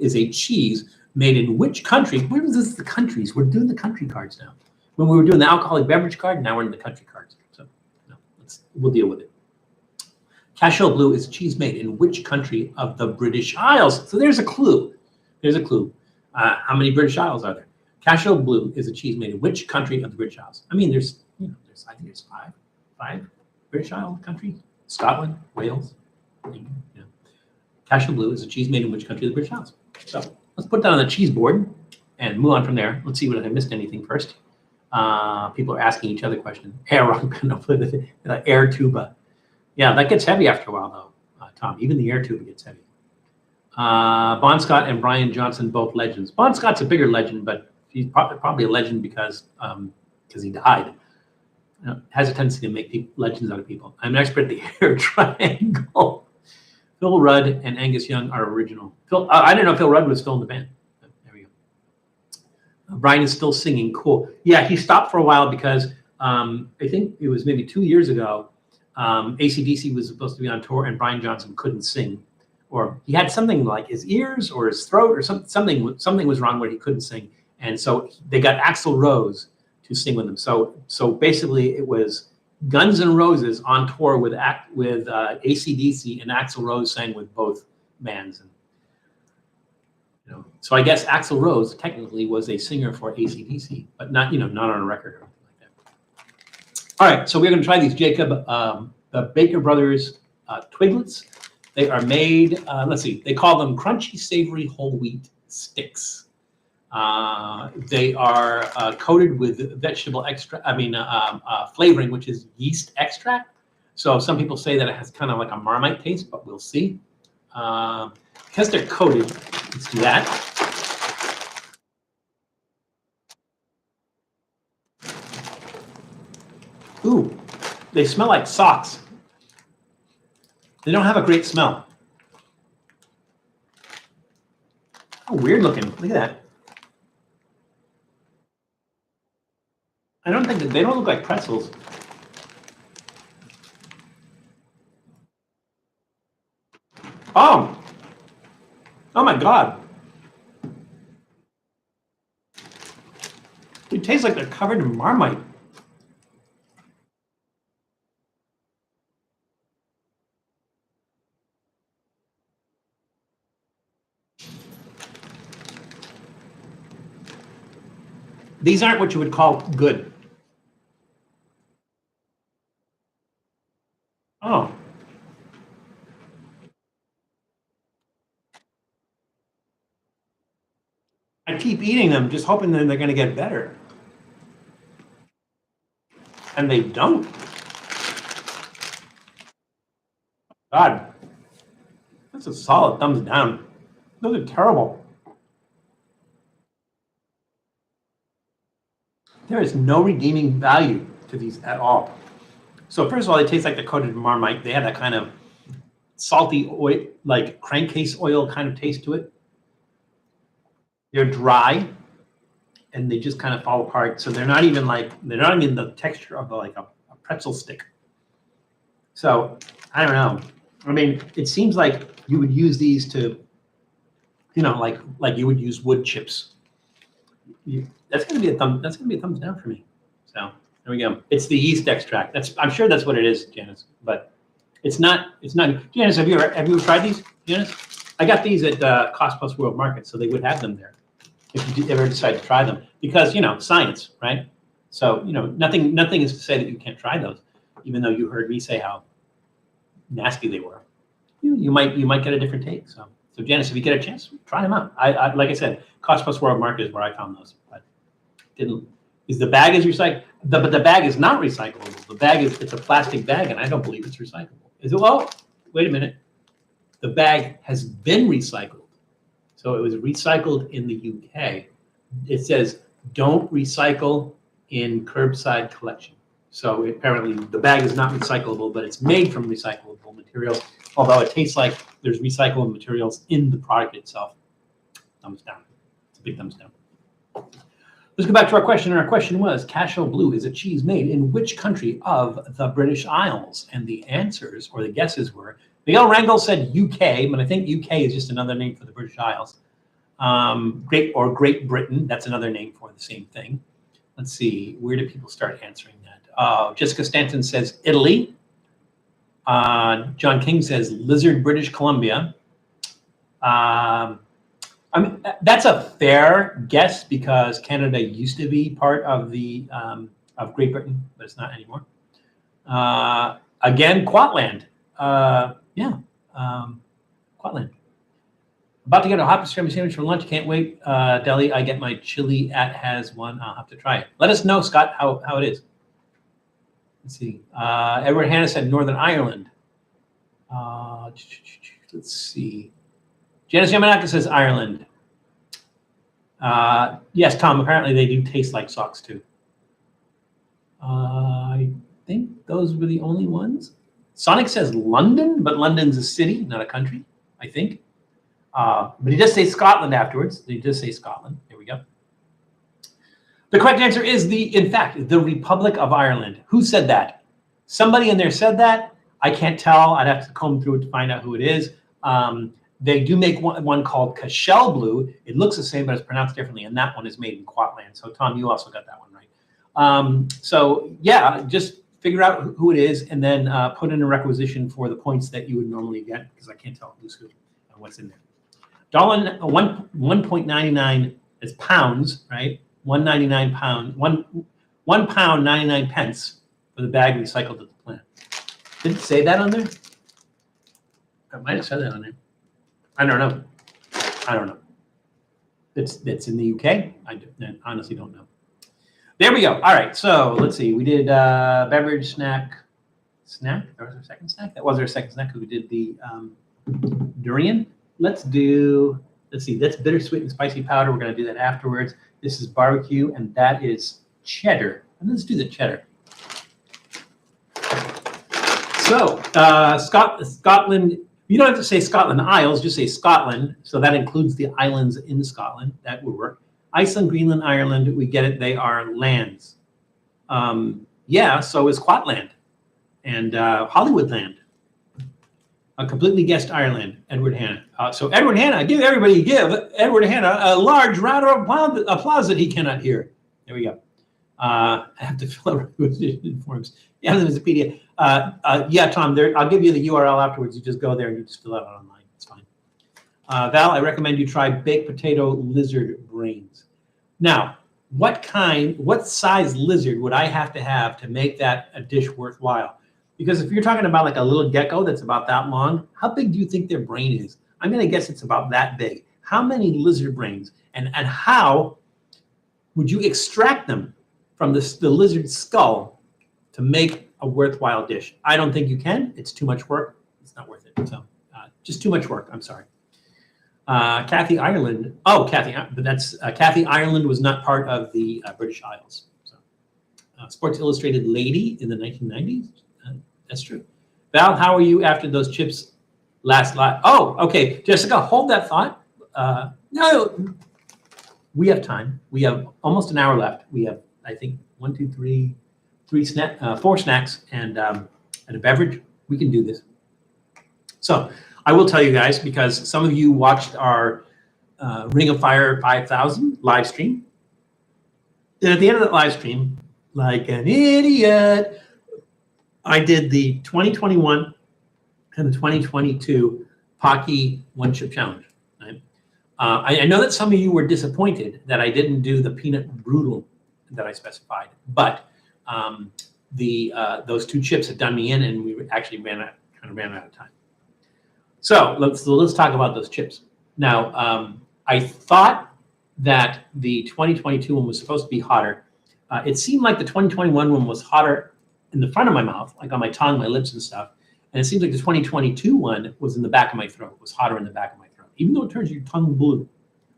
is a cheese made in which country? Where is this the countries? We're doing the country cards now. When we were doing the alcoholic beverage card, now we're in the country cards. So we'll deal with it. Cashel Blue is a cheese made in which country of the British Isles? So there's a clue. How many British Isles are there? Cashel Blue is a cheese made in which country of the British Isles? I mean, I think there's five British Isle countries. Scotland, Wales, England. Yeah. Cashel Blue is a cheese made in which country of the British Isles? So let's put that on the cheese board and move on from there. Let's see if I missed anything first. People are asking each other questions. Air rock band, air tuba. Yeah, that gets heavy after a while, though, Tom. Even the air tuba gets heavy. Bon Scott and Brian Johnson, both legends. Bon Scott's a bigger legend, but he's probably a legend because he died. Has a tendency to make legends out of people. I'm an expert at the air triangle. Phil Rudd and Angus Young are original. I didn't know Phil Rudd was still in the band. There we go. Brian is still singing. Cool. Yeah, he stopped for a while because I think it was maybe 2 years ago, AC/DC was supposed to be on tour and Brian Johnson couldn't sing, or he had something like his ears or his throat or something was wrong where he couldn't sing. And so they got Axl Rose to sing with them. So basically it was Guns N' Roses on tour with AC/DC, and Axl Rose sang with both bands. And, so I guess Axl Rose technically was a singer for AC/DC, but not on a record or anything like that. All right, so we're going to try these Jacob, the Baker Brothers Twiglets. They are made, let's see, they call them crunchy, savory whole wheat sticks. They are coated with vegetable flavoring, which is yeast extract. So some people say that it has kind of like a Marmite taste, but we'll see. Because they're coated, let's do that. Ooh, they smell like socks. They don't have a great smell. Oh, weird looking. Look at that. I don't think that they don't look like pretzels. Oh my God. It tastes like they're covered in Marmite. These aren't what you would call good. Oh. I keep eating them, just hoping that they're going to get better. And they don't. God, that's a solid thumbs down. Those are terrible. There is no redeeming value to these at all. So first of all, they taste like they're coated in Marmite. They have that kind of salty oil, like crankcase oil kind of taste to it. They're dry, and they just kind of fall apart. So they're not even the texture of like a pretzel stick. So I don't know. I mean, it seems like you would use these to, like you would use wood chips. That's gonna be a thumbs down for me. So there we go. It's the yeast extract. I'm sure that's what it is, Janice. But it's not. Janice, have you ever tried these, Janice? I got these at Cost Plus World Market, so they would have them there if you ever decide to try them. Because science, right? So nothing is to say that you can't try those, even though you heard me say how nasty they were. You might get a different take. So Janice, if you get a chance, try them out. I like I said, Cost Plus World Market is where I found those. But the bag is recycled, but the bag is not recyclable. The bag it's a plastic bag, and I don't believe it's recyclable. Is it? Well, wait a minute. The bag has been recycled. So it was recycled in the UK. It says don't recycle in curbside collection. So apparently the bag is not recyclable, but it's made from recyclable material, although it tastes like there's recyclable materials in the product itself. Thumbs down. It's a big thumbs down. Let's go back to our question. And our question was, Cashel Blue is a cheese made in which country of the British Isles? And the answers, or the guesses, were Miguel Rangel said UK, but I think UK is just another name for the British Isles. Great Britain, that's another name for the same thing. Let's see, where do people start answering that? Jessica Stanton says Italy. John King says Lizard, British Columbia. That's a fair guess because Canada used to be part of the of Great Britain, but it's not anymore. Again, Quatland. Quatland. About to get a hot pastrami sandwich for lunch. Can't wait. Deli, I get my chili at has one. I'll have to try it. Let us know, Scott, how it is. Let's see. Edward Hanna said Northern Ireland. Let's see. Janice Yamanaka says Ireland. Yes, Tom, apparently they do taste like socks too. I think those were the only ones. Sonic says London, but London's a city, not a country, I think. But he does say Scotland afterwards. He does say Scotland. There we go. The correct answer is in fact, the Republic of Ireland. Who said that? Somebody in there said that. I can't tell. I'd have to comb through it to find out who it is. They do make one called Cashel Blue. It looks the same, but it's pronounced differently, and that one is made in Quatland. So, Tom, you also got that one right. So, yeah, just figure out who it is, and then put in a requisition for the points that you would normally get, because I can't tell who's who and what's in there. $1.99 is pounds, right? 1.99 pound, one pound 99 pence for the bag recycled at the plant. Did it say that on there? I might have said that on there. I don't know. It's in the UK. I honestly don't know. There we go. All right. So let's see. We did beverage snack. That was our second snack. That was our second snack because we did the durian. Let's see. That's bittersweet and spicy powder. We're going to do that afterwards. This is barbecue, and that is cheddar. And let's do the cheddar. So Scotland. You don't have to say Scotland Isles, just say Scotland. So that includes the islands in Scotland. That would work. Iceland, Greenland, Ireland, we get it. They are lands. Yeah, so is Quatland and Hollywoodland. Completely guessed Ireland, Edward Hanna. So Edward Hanna, give Edward Hanna a large round of applause that he cannot hear. There we go. I have to fill out requisition forms. Yeah, there's a PDF. Yeah, Tom, I'll give you the URL afterwards. You just go there and you just fill it out online. It's fine. Val, I recommend you try baked potato lizard brains. Now, what size lizard would I have to make that a dish worthwhile? Because if you're talking about like a little gecko that's about that long, how big do you think their brain is? I'm going to guess it's about that big. How many lizard brains and how would you extract them from the lizard skull to make a worthwhile dish? I don't think you can. It's too much work. It's not worth it. So just too much work. I'm sorry. Kathy Ireland. Oh, Kathy, but that's Kathy Ireland was not part of the British Isles. So, Sports Illustrated lady in the 1990s. That's true. Val, how are you after those chips last live? Oh, okay. Jessica, hold that thought. No, we have time. We have almost an hour left. We have, I think, 4 snacks and a beverage. We can do this. So I will tell you guys, because some of you watched our Ring of Fire 5000 live stream. And at the end of that live stream, like an idiot, I did the 2021 and the 2022 Pocky One Chip Challenge. Right? I know that some of you were disappointed that I didn't do the peanut brutal that I specified, but those two chips had done me in, and we actually ran out of time. So let's talk about those chips. Now, I thought that the 2022 one was supposed to be hotter. It seemed like the 2021 one was hotter in the front of my mouth, like on my tongue, my lips and stuff. And it seems like the 2022 one was in the back of my throat, was hotter in the back of my throat, even though it turns your tongue blue.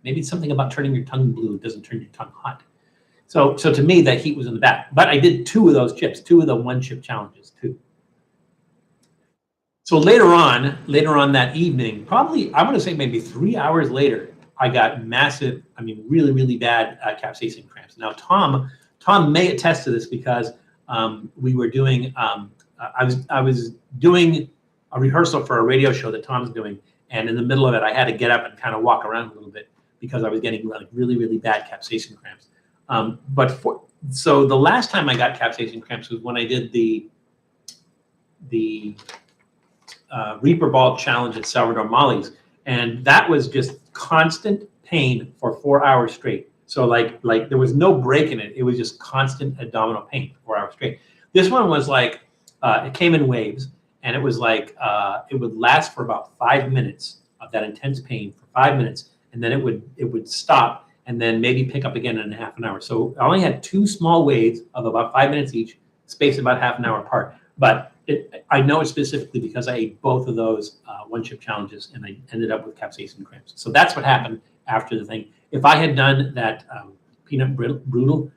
Maybe it's something about turning your tongue blue. It doesn't turn your tongue hot. So to me, that heat was in the back. But I did 2 of those chips, 2 of the one chip challenges, 2. So later on that evening, probably, I want to say maybe 3 hours later, I got massive, really, really bad capsaicin cramps. Now, Tom may attest to this because we were doing, I was doing a rehearsal for a radio show that Tom's doing. And in the middle of it, I had to get up and kind of walk around a little bit because I was getting like really, really bad capsaicin cramps. So the last time I got capsaicin cramps was when I did the Reaper Ball Challenge at Salvador Molly's, and that was just constant pain for 4 hours straight. So like there was no break in it. It was just constant abdominal pain for 4 hours straight. This one was like it came in waves, and it was like it would last for about 5 minutes of that intense pain for 5 minutes, and then it would stop, and then maybe pick up again in a half an hour. So I only had 2 small waves of about 5 minutes each, spaced about half an hour apart. But I know it specifically because I ate both of those one chip challenges, and I ended up with capsaicin cramps. So that's what happened after the thing. If I had done that peanut brutal,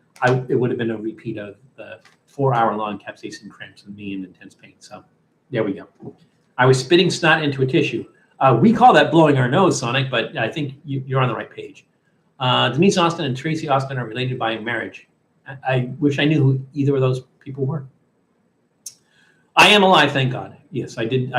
it would have been a repeat of the 4 hour long capsaicin cramps and me in intense pain. So there we go. I was spitting snot into a tissue. We call that blowing our nose, Sonic, but I think you're on the right page. Denise Austin and Tracy Austin are related by marriage. I wish I knew who either of those people were. I am alive, thank God. Yes, I did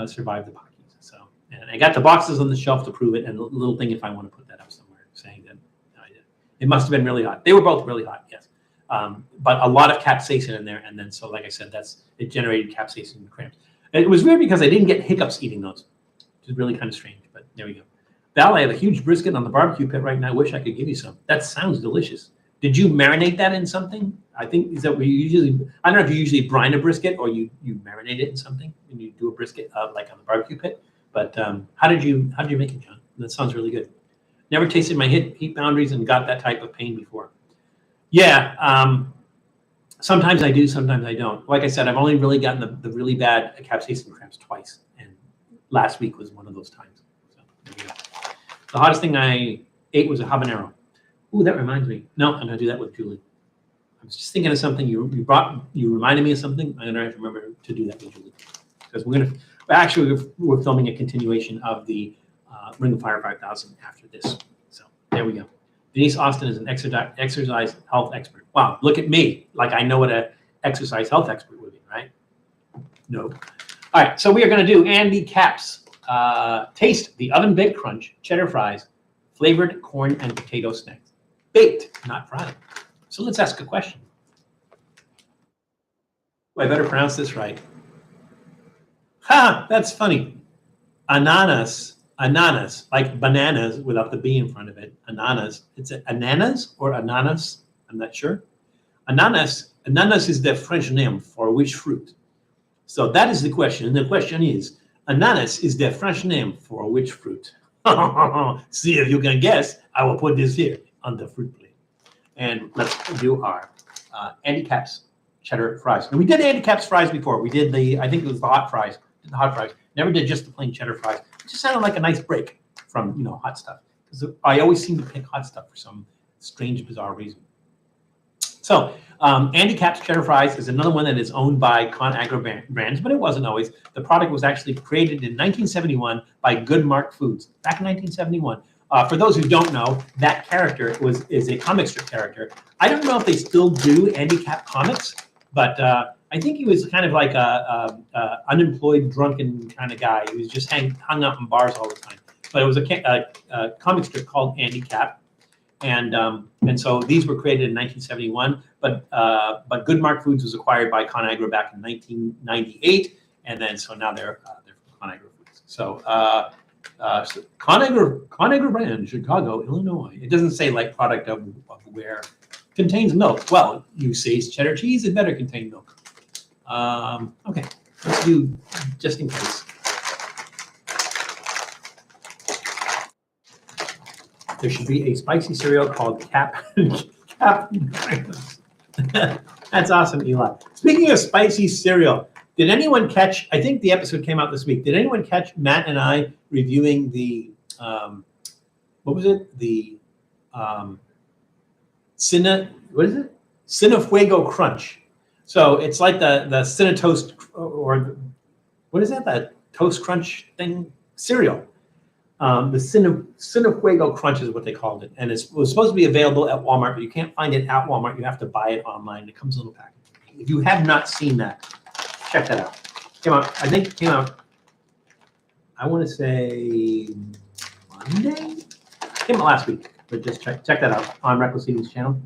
survive the Pockies. So, and I got the boxes on the shelf to prove it, and a little thing if I want to put that up somewhere, saying that I did. It must have been really hot. They were both really hot, yes. But a lot of capsaicin in there, and then so like I said, it generated capsaicin cramps. And it was weird because I didn't get hiccups eating those, which is really kind of strange. But there we go. Val, I have a huge brisket on the barbecue pit right now. I wish I could give you some. That sounds delicious. Did you marinate that in something? I think is that what you usually. I don't know if you usually brine a brisket or you marinate it in something when you do a brisket like on the barbecue pit. But how did you make it, John? That sounds really good. Never tasted my heat boundaries and got that type of pain before. Yeah, sometimes I do, sometimes I don't. Like I said, I've only really gotten the really bad capsaicin cramps twice, and last week was one of those times. So there we go. The hottest thing I ate was a habanero. Ooh, that reminds me. No, I'm gonna do that with Julie. I was just thinking of something. You reminded me of something. I'm gonna have to remember to do that with Julie because we're filming a continuation of the Ring of Fire 5000 after this. So there we go. Denise Austin is an exercise health expert. Wow, look at me. Like I know what an exercise health expert would be, right? No. All right, so we are going to do Andy Capp's Taste the Oven Baked Crunch Cheddar Fries, flavored corn and potato snacks. Baked, not fried. So let's ask a question. Oh, I better pronounce this right. Ha, that's funny. Ananas, like bananas without the B in front of it. Ananas. It's ananas or ananas? I'm not sure. Ananas is the French name for which fruit? So that is the question. And the question is, ananas is the French name for which fruit? See if you can guess. I will put this here on the fruit plate. And let's do our Andy Capp's cheddar fries. And we did Andy Capp's fries before. We did I think it was the hot fries. The hot fries. Never did just the plain cheddar fries. It just sounded like a nice break from hot stuff. Because I always seem to pick hot stuff for some strange, bizarre reason. So Andy Capp's cheddar fries is another one that is owned by ConAgra Brands, but it wasn't always. The product was actually created in 1971 by Goodmark Foods. Back in 1971. For those who don't know, that character is a comic strip character. I don't know if they still do Andy Capp comics, but I think he was kind of like a unemployed, drunken kind of guy. He was just hung up in bars all the time. But it was a comic strip called Andy Capp, and so these were created in 1971. But Goodmark Foods was acquired by ConAgra back in 1998, and then so now they're from ConAgra Foods. So ConAgra brand, Chicago, Illinois. It doesn't say like product of where. Contains milk. Well, you say it's cheddar cheese, it better contain milk. Okay, let's do just in case. There should be a spicy cereal called Capp. That's awesome, Eli. Speaking of spicy cereal, did anyone catch? I think the episode came out this week. Did anyone catch Matt and I reviewing the what was it? The Cinefuego Crunch. So it's like the Cinetoast or what is that? That Toast Crunch thing cereal. The Cinefuego Crunch is what they called it, and it was supposed to be available at Walmart, but you can't find it at Walmart. You have to buy it online. It comes in a little package. If you have not seen that, check that out. I think it came out. I want to say Monday. Came out last week. But just check that out on Reckless Eating's channel.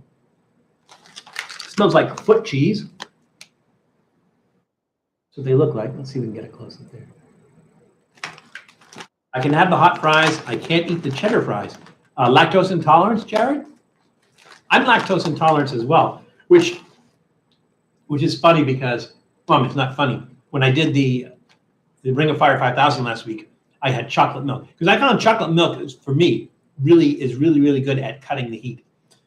Smells like foot cheese. That's what they look like. Let's see if we can get a close up there. I can have the hot fries. I can't eat the cheddar fries. Lactose intolerance, Jared? I'm lactose intolerant as well, which is funny because, well, it's not funny. When I did the Ring of Fire 5000 last week, I had chocolate milk because I found chocolate milk is, for me, really good at cutting the heat.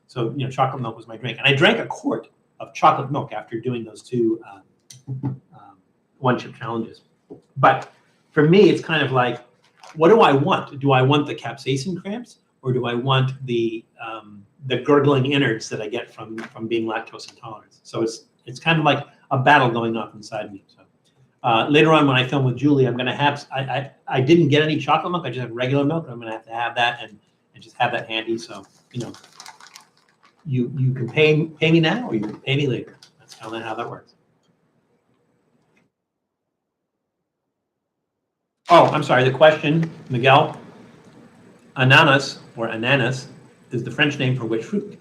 So chocolate milk was my drink, and I drank a quart of chocolate milk after doing those two one-chip challenges. But for me, it's kind of like, what do I want? Do I want the capsaicin cramps, or do I want the gurgling innards that I get from being lactose intolerant? So it's kind of like a battle going on inside me. So later on, when I film with Julie, I'm going to have I didn't get any chocolate milk. I just had regular milk. I'm going to have that and just have that handy. So, you know, you can pay me now or you can pay me later. That's kind of how that works. Oh, I'm sorry. The question, Miguel, ananas or ananas is the French name for which fruit?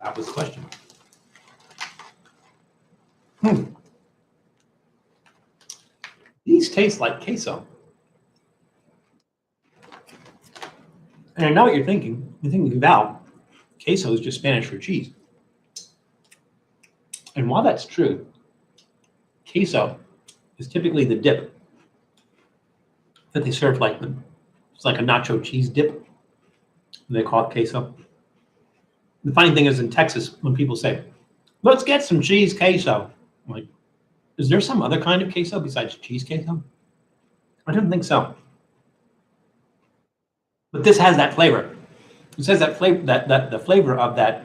That was the question. These taste like queso. And I know what you're thinking. You're thinking, Val, queso is just Spanish for cheese. And while that's true, queso is typically the dip that they serve like it's like a nacho cheese dip. They call it queso. The funny thing is in Texas, when people say, let's get some cheese queso, I'm like, is there some other kind of queso besides cheese queso? I don't think so. But this has that flavor. It says that flavor, that the flavor of that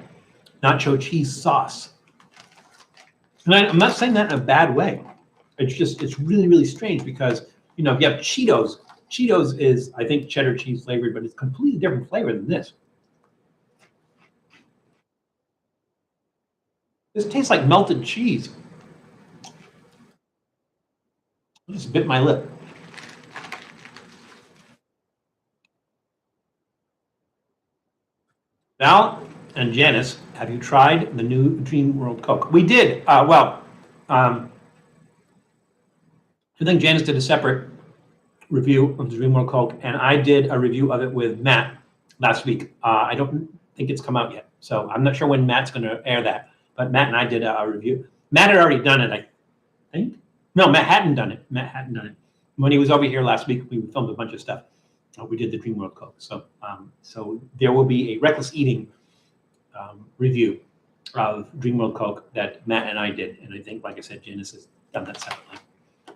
nacho cheese sauce. And I'm not saying that in a bad way. It's really, really strange because, you know, if you have Cheetos, Cheetos is, I think, cheddar cheese flavored, but it's a completely different flavor than this. This tastes like melted cheese. I just bit my lip. Val and Janice, have you tried the new Dream World Coke? We did. I think Janice did a separate review of the Dream World Coke, and I did a review of it with Matt last week. I don't think it's come out yet, so I'm not sure when Matt's going to air that. But Matt and I did a review. Matt had already done it, I think. No, Matt hadn't done it. Matt hadn't done it. When he was over here last week, we filmed a bunch of stuff. We did the Dream World Coke. So, so there will be a reckless eating review of Dream World Coke that Matt and I did. And I think, like I said, Janice has done that separately.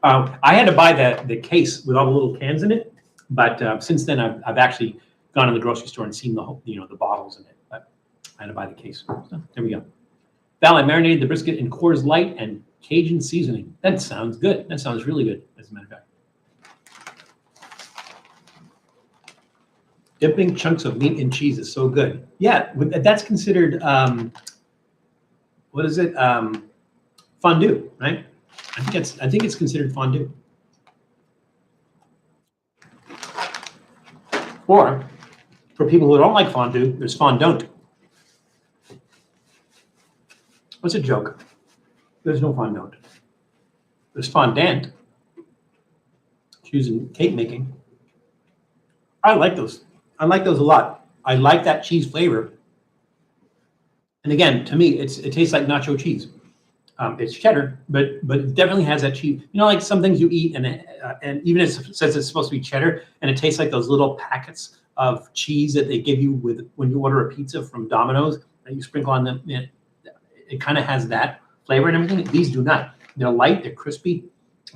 I had to buy the case with all the little cans in it, but since then I've actually gone to the grocery store and seen the whole, the bottles in it. But I had to buy the case. So there we go. Val, I marinated the brisket in Coors Light and Cajun seasoning. That sounds good. That sounds really good, as a matter of fact. Dipping chunks of meat in cheese is so good. Yeah, that's considered, what is it? Fondue, right? I think it's considered fondue. Or for people who don't like fondue, there's fondant. What's a joke? There's no fondant. There's fondant. It's used in cake making. I like those. I like those a lot. I like that cheese flavor. And again, to me, it tastes like nacho cheese. It's cheddar, but it definitely has that cheese. You know, like some things you eat, and even if it says it's supposed to be cheddar, and it tastes like those little packets of cheese that they give you with when you order a pizza from Domino's that you sprinkle on them. It kind of has that flavor and everything. These do not. They're light. They're crispy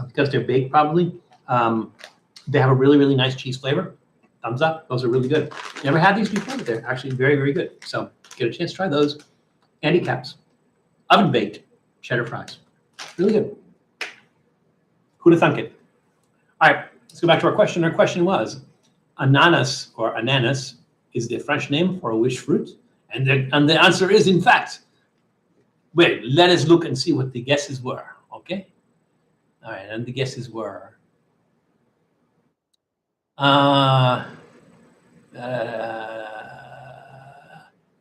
because they're baked probably. They have a really, really nice cheese flavor. Thumbs up. Those are really good. Never had these before, but they're actually very, very good. So get a chance to try those. Andy Caps, oven baked cheddar fries. Really good. Who'd have thunk it? All right, let's go back to our question. Our question was, ananas or ananas is the French name for a wish fruit? And the answer is, in fact, wait, let us look and see what the guesses were, okay? All right, and the guesses were,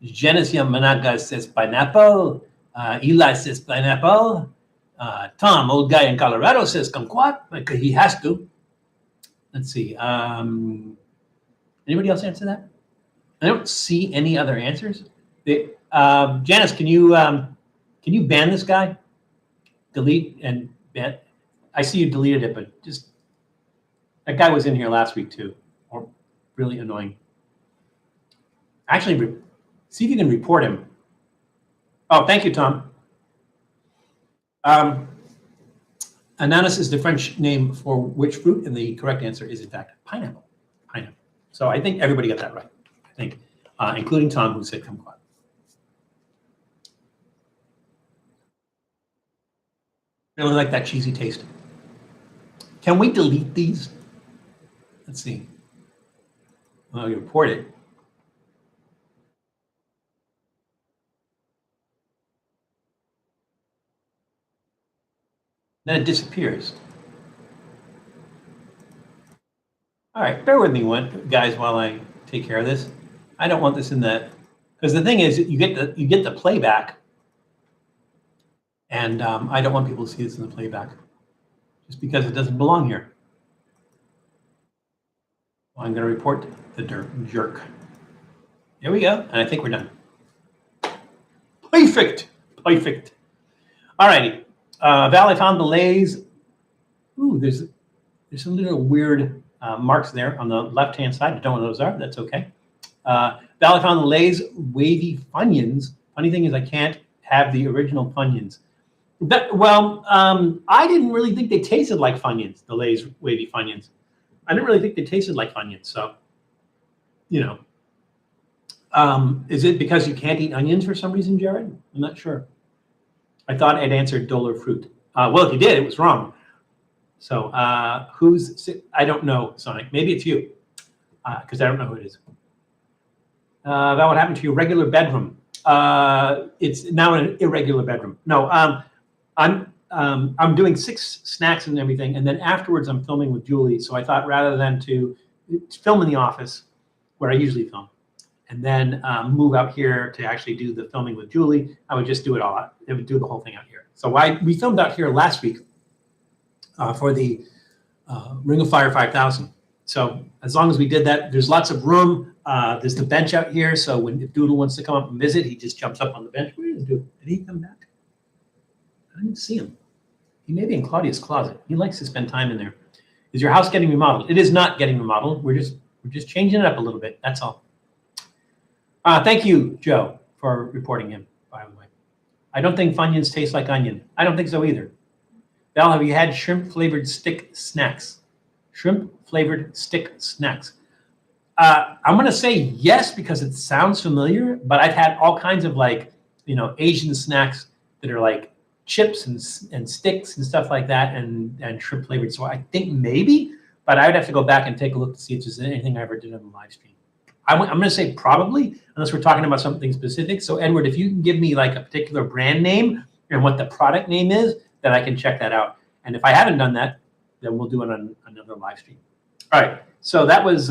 Genesis Managa says pineapple. Eli says pineapple. Tom, old guy in Colorado, says kumquat, because he has to. Let's see. Anybody else answer that? I don't see any other answers. Janice, can you ban this guy? Delete and ban. I see you deleted it, but just that guy was in here last week too. Or really annoying. Actually, see if you can report him. Oh, thank you, Tom. Ananas is the French name for which fruit? And the correct answer is, in fact, pineapple. Pineapple. So I think everybody got that right. I think, including Tom, who said kumquat. Really like that cheesy taste. Can we delete these? Let's see. Well, you report it. Then it disappears. All right, bear with me guys, while I take care of this. I don't want this in that, because the thing is, you get the playback, and I don't want people to see this in the playback, just because it doesn't belong here. Well, I'm going to report the jerk. There we go, and I think we're done. Perfect. All righty. Val, I found the Lay's. Ooh, there's some little weird marks there on the left-hand side. I don't know what those are. That's okay. Val, I found the Lay's Wavy Funyuns. Funny thing is, I can't have the original Funyuns. I didn't really think they tasted like Funyuns, the Lay's Wavy Funyuns. I didn't really think they tasted like Funyuns. So, you know. Is it because you can't eat onions for some reason, Jared? I'm not sure. I thought I'd answered Dole or fruit. Well, if you did, it was wrong. So I don't know, Sonic. Maybe it's you, because I don't know who it is. That would happen to your regular bedroom. It's now an irregular bedroom. No, I'm doing 6 snacks and everything, and then afterwards I'm filming with Julie. So I thought rather than to film in the office where I usually film, and then move out here to actually do the filming with Julie, I would just do it all out. I would do the whole thing out here. So we filmed out here last week for the Ring of Fire 5000. So as long as we did that, there's lots of room. There's the bench out here. So if Doodle wants to come up and visit, he just jumps up on the bench. Where is Doodle? Did he come back? I didn't see him. He may be in Claudia's closet. He likes to spend time in there. Is your house getting remodeled? It is not getting remodeled. We're just changing it up a little bit. That's all. Thank you, Joe, for reporting him, by the way. I don't think Funyuns taste like onion. I don't think so either. Val, have you had shrimp-flavored stick snacks? Shrimp-flavored stick snacks. I'm going to say yes because it sounds familiar, but I've had all kinds of Asian snacks that are like chips and sticks and stuff like that and shrimp-flavored. So I think maybe, but I would have to go back and take a look to see if there's anything I ever did on the live stream. I'm going to say probably, unless we're talking about something specific. So, Edward, if you can give me like a particular brand name and what the product name is, then I can check that out. And if I haven't done that, then we'll do it on another live stream. All right. So that was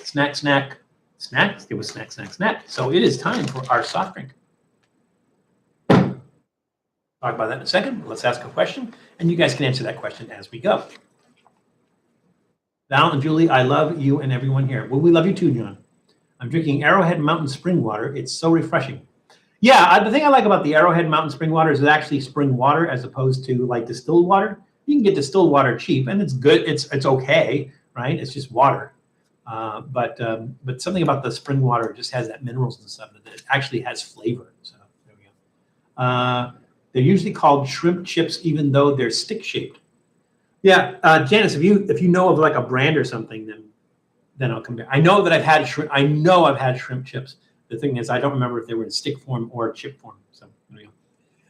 snacks. It was snack. So it is time for our soft drink. Talk about that in a second. Let's ask a question, and you guys can answer that question as we go. Val and Julie, I love you and everyone here. Well, we love you too, John. I'm drinking Arrowhead Mountain Spring Water. It's so refreshing. Yeah, the thing I like about the Arrowhead Mountain Spring Water is it's actually spring water as opposed to like distilled water. You can get distilled water cheap, and it's good. It's okay, right? It's just water. But something about the spring water just has that minerals and stuff that it actually has flavor. So there we go. They're usually called shrimp chips, even though they're stick shaped. Yeah, Janice, if you know of like a brand or something, then I'll come back. I know that I've had shrimp. I know I've had shrimp chips. The thing is, I don't remember if they were in stick form or chip form. So there we go.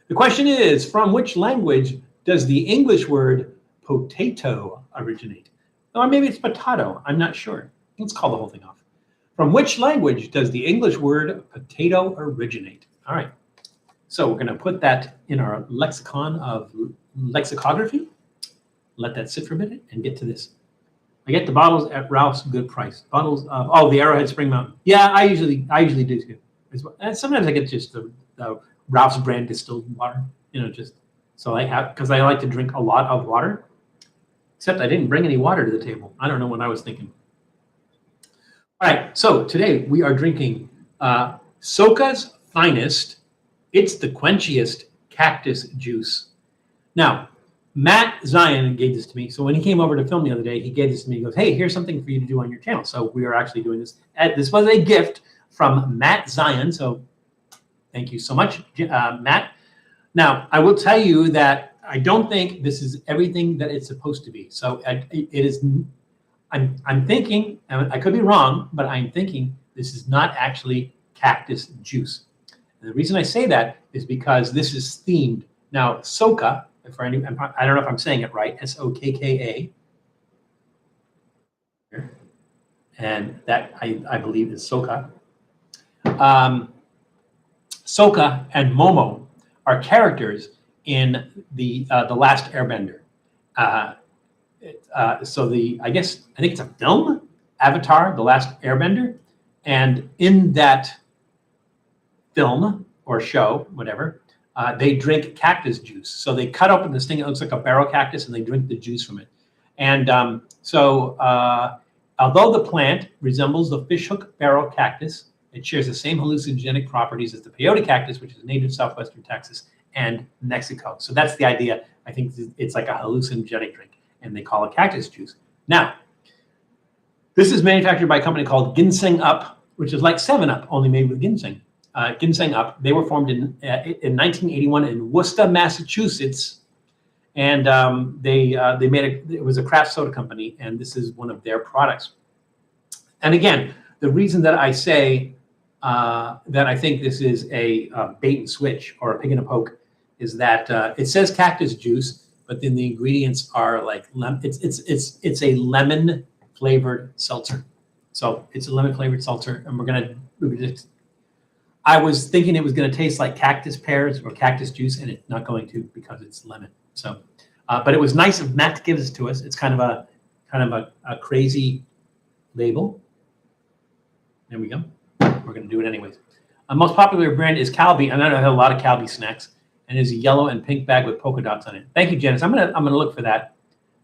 The question is, from which language does the English word potato originate? Or maybe it's potato. I'm not sure. Let's call the whole thing off. From which language does the English word potato originate? All right. So we're going to put that in our lexicon of lexicography. Let that sit for a minute and get to this. I get the bottles at Ralph's good price. Bottles of the Arrowhead Spring Mountain. Yeah, I usually do too. And sometimes I get just the Ralph's brand distilled water. Just so I have because I like to drink a lot of water. Except I didn't bring any water to the table. I don't know what I was thinking. All right, so today we are drinking Sokka's Finest. It's the quenchiest Cactus Juice. Now, Matt Zion gave this to me. So when he came over to film the other day, he gave this to me. He goes, hey, here's something for you to do on your channel. So we are actually doing this. This was a gift from Matt Zion. So thank you so much, Matt. Now, I will tell you that I don't think this is everything that it's supposed to be. So it is. I'm thinking, and I could be wrong, but I'm thinking this is not actually cactus juice. And the reason I say that is because this is themed. Now, Sokka, I don't know if I'm saying it right, Sokka. and that I believe is Sokka. Sokka and Momo are characters in the Last Airbender. So I think it's a film, Avatar: The Last Airbender, and in that film or show, whatever, they drink cactus juice. So they cut open this thing that looks like a barrel cactus, and they drink the juice from it. And although the plant resembles the fishhook barrel cactus, it shares the same hallucinogenic properties as the peyote cactus, which is native southwestern Texas and Mexico. So that's the idea. I think it's like a hallucinogenic drink, and they call it cactus juice. Now, this is manufactured by a company called Ginseng Up, which is like 7-Up, only made with ginseng. Ginseng Up. They were formed in 1981 in Worcester, Massachusetts, and it was a craft soda company, and this is one of their products. And again, the reason that I say that I think this is a bait and switch or a pig in a poke is that it says cactus juice, but then the ingredients are like it's a lemon flavored seltzer. So it's a lemon flavored seltzer, and we're gonna. I was thinking it was going to taste like cactus pears or cactus juice, and it's not going to because it's lemon. So, but it was nice of Matt to give this to us. It's kind of a crazy label. There we go. We're going to do it anyways. Our most popular brand is Calbee, and I have a lot of Calbee snacks, and there's a yellow and pink bag with polka dots on it. Thank you, Janice. I'm gonna look for that.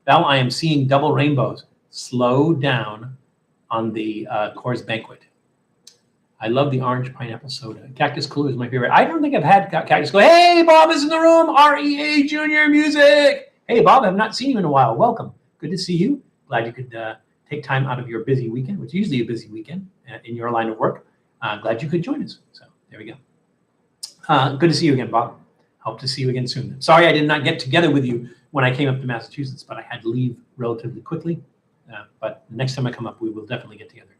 Val, I am seeing double rainbows. Slow down on the Coors Banquet. I love the orange pineapple soda. Cactus Cooler is my favorite. I don't think I've had Cactus Cooler. Hey, Bob is in the room. REA Junior Music. Hey, Bob, I've not seen you in a while. Welcome. Good to see you. Glad you could take time out of your busy weekend, which is usually a busy weekend in your line of work. Glad you could join us. So there we go. Good to see you again, Bob. Hope to see you again soon. Sorry I did not get together with you when I came up to Massachusetts, but I had to leave relatively quickly. But the next time I come up, we will definitely get together.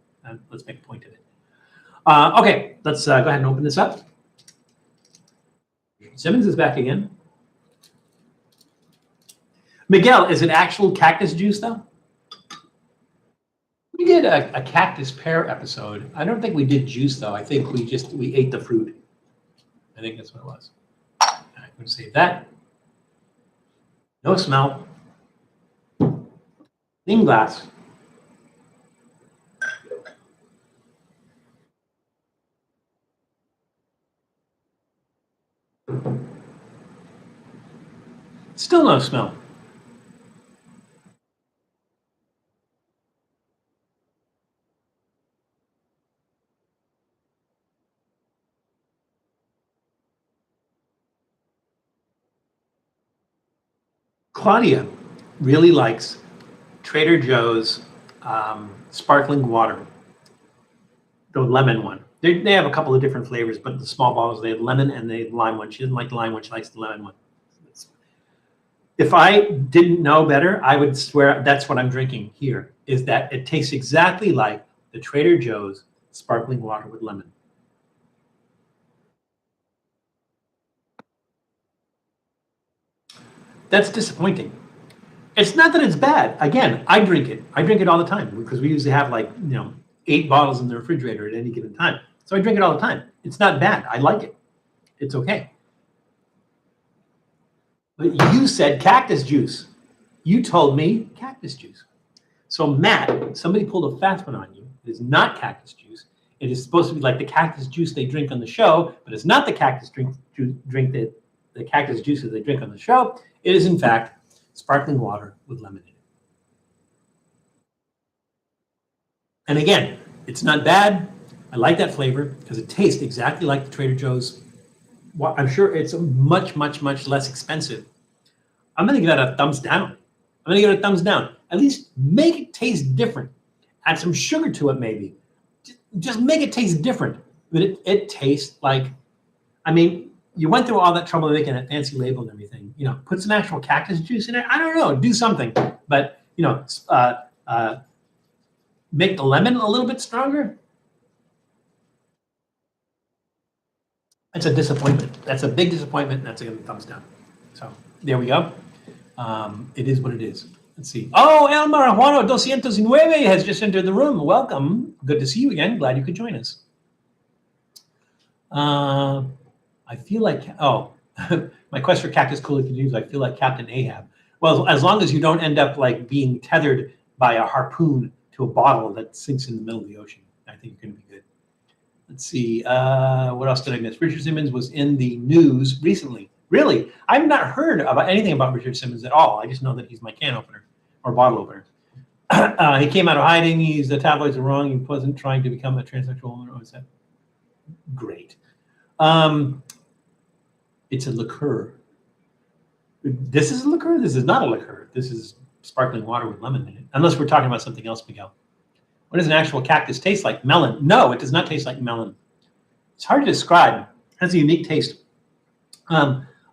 Let's make a point of it. Okay, let's go ahead and open this up. Simmons is back again. Miguel, is it actual cactus juice, though? We did a cactus pear episode. I don't think we did juice, though. I think we ate the fruit. I think that's what it was. All right, I'm going to save that. No smell. Clean glass. Still no smell. Claudia really likes Trader Joe's sparkling water, the lemon one. They have a couple of different flavors, but the small bottles, they have lemon and they have lime one. She doesn't like the lime one. She likes the lemon one. If I didn't know better, I would swear that's what I'm drinking here, is that it tastes exactly like the Trader Joe's sparkling water with lemon. That's disappointing. It's not that it's bad. Again, I drink it. I drink it all the time because we usually have 8 bottles in the refrigerator at any given time. So I drink it all the time. It's not bad. I like it. It's okay. But you said cactus juice. You told me cactus juice. So Matt, somebody pulled a fast one on you. It is not cactus juice. It is supposed to be like the cactus juice they drink on the show, but it's not the cactus the cactus juices they drink on the show. It is in fact sparkling water with lemon in it. And again, it's not bad. I like that flavor because it tastes exactly like the Trader Joe's. Well, I'm sure it's much, much, much less expensive. I'm going to give that a thumbs down. At least make it taste different. Add some sugar to it, maybe. Just make it taste different. But it tastes like, you went through all that trouble making a fancy label and everything. Put some actual cactus juice in it. I don't know. Do something. But, make the lemon a little bit stronger. It's a disappointment. That's a big disappointment. That's a thumbs down. So there we go. It is what it is. Let's see. Oh, El Marijuano 209 has just entered the room. Welcome. Good to see you again. Glad you could join us. I feel like, my quest for cactus cooler continues. I feel like Captain Ahab. Well, as long as you don't end up like being tethered by a harpoon to a bottle that sinks in the middle of the ocean, I think you're going to be good. Let's see. What else did I miss? Richard Simmons was in the news recently. Really? I've not heard about anything about Richard Simmons at all. I just know that he's my can opener or bottle opener. He came out of hiding. The tabloids are wrong. He wasn't trying to become a transsexual woman. What was that? Great. It's a liqueur. This is a liqueur? This is not a liqueur. This is sparkling water with lemon in it. Unless we're talking about something else, Miguel. What does an actual cactus taste like? Melon. No, it does not taste like melon. It's hard to describe. It has a unique taste.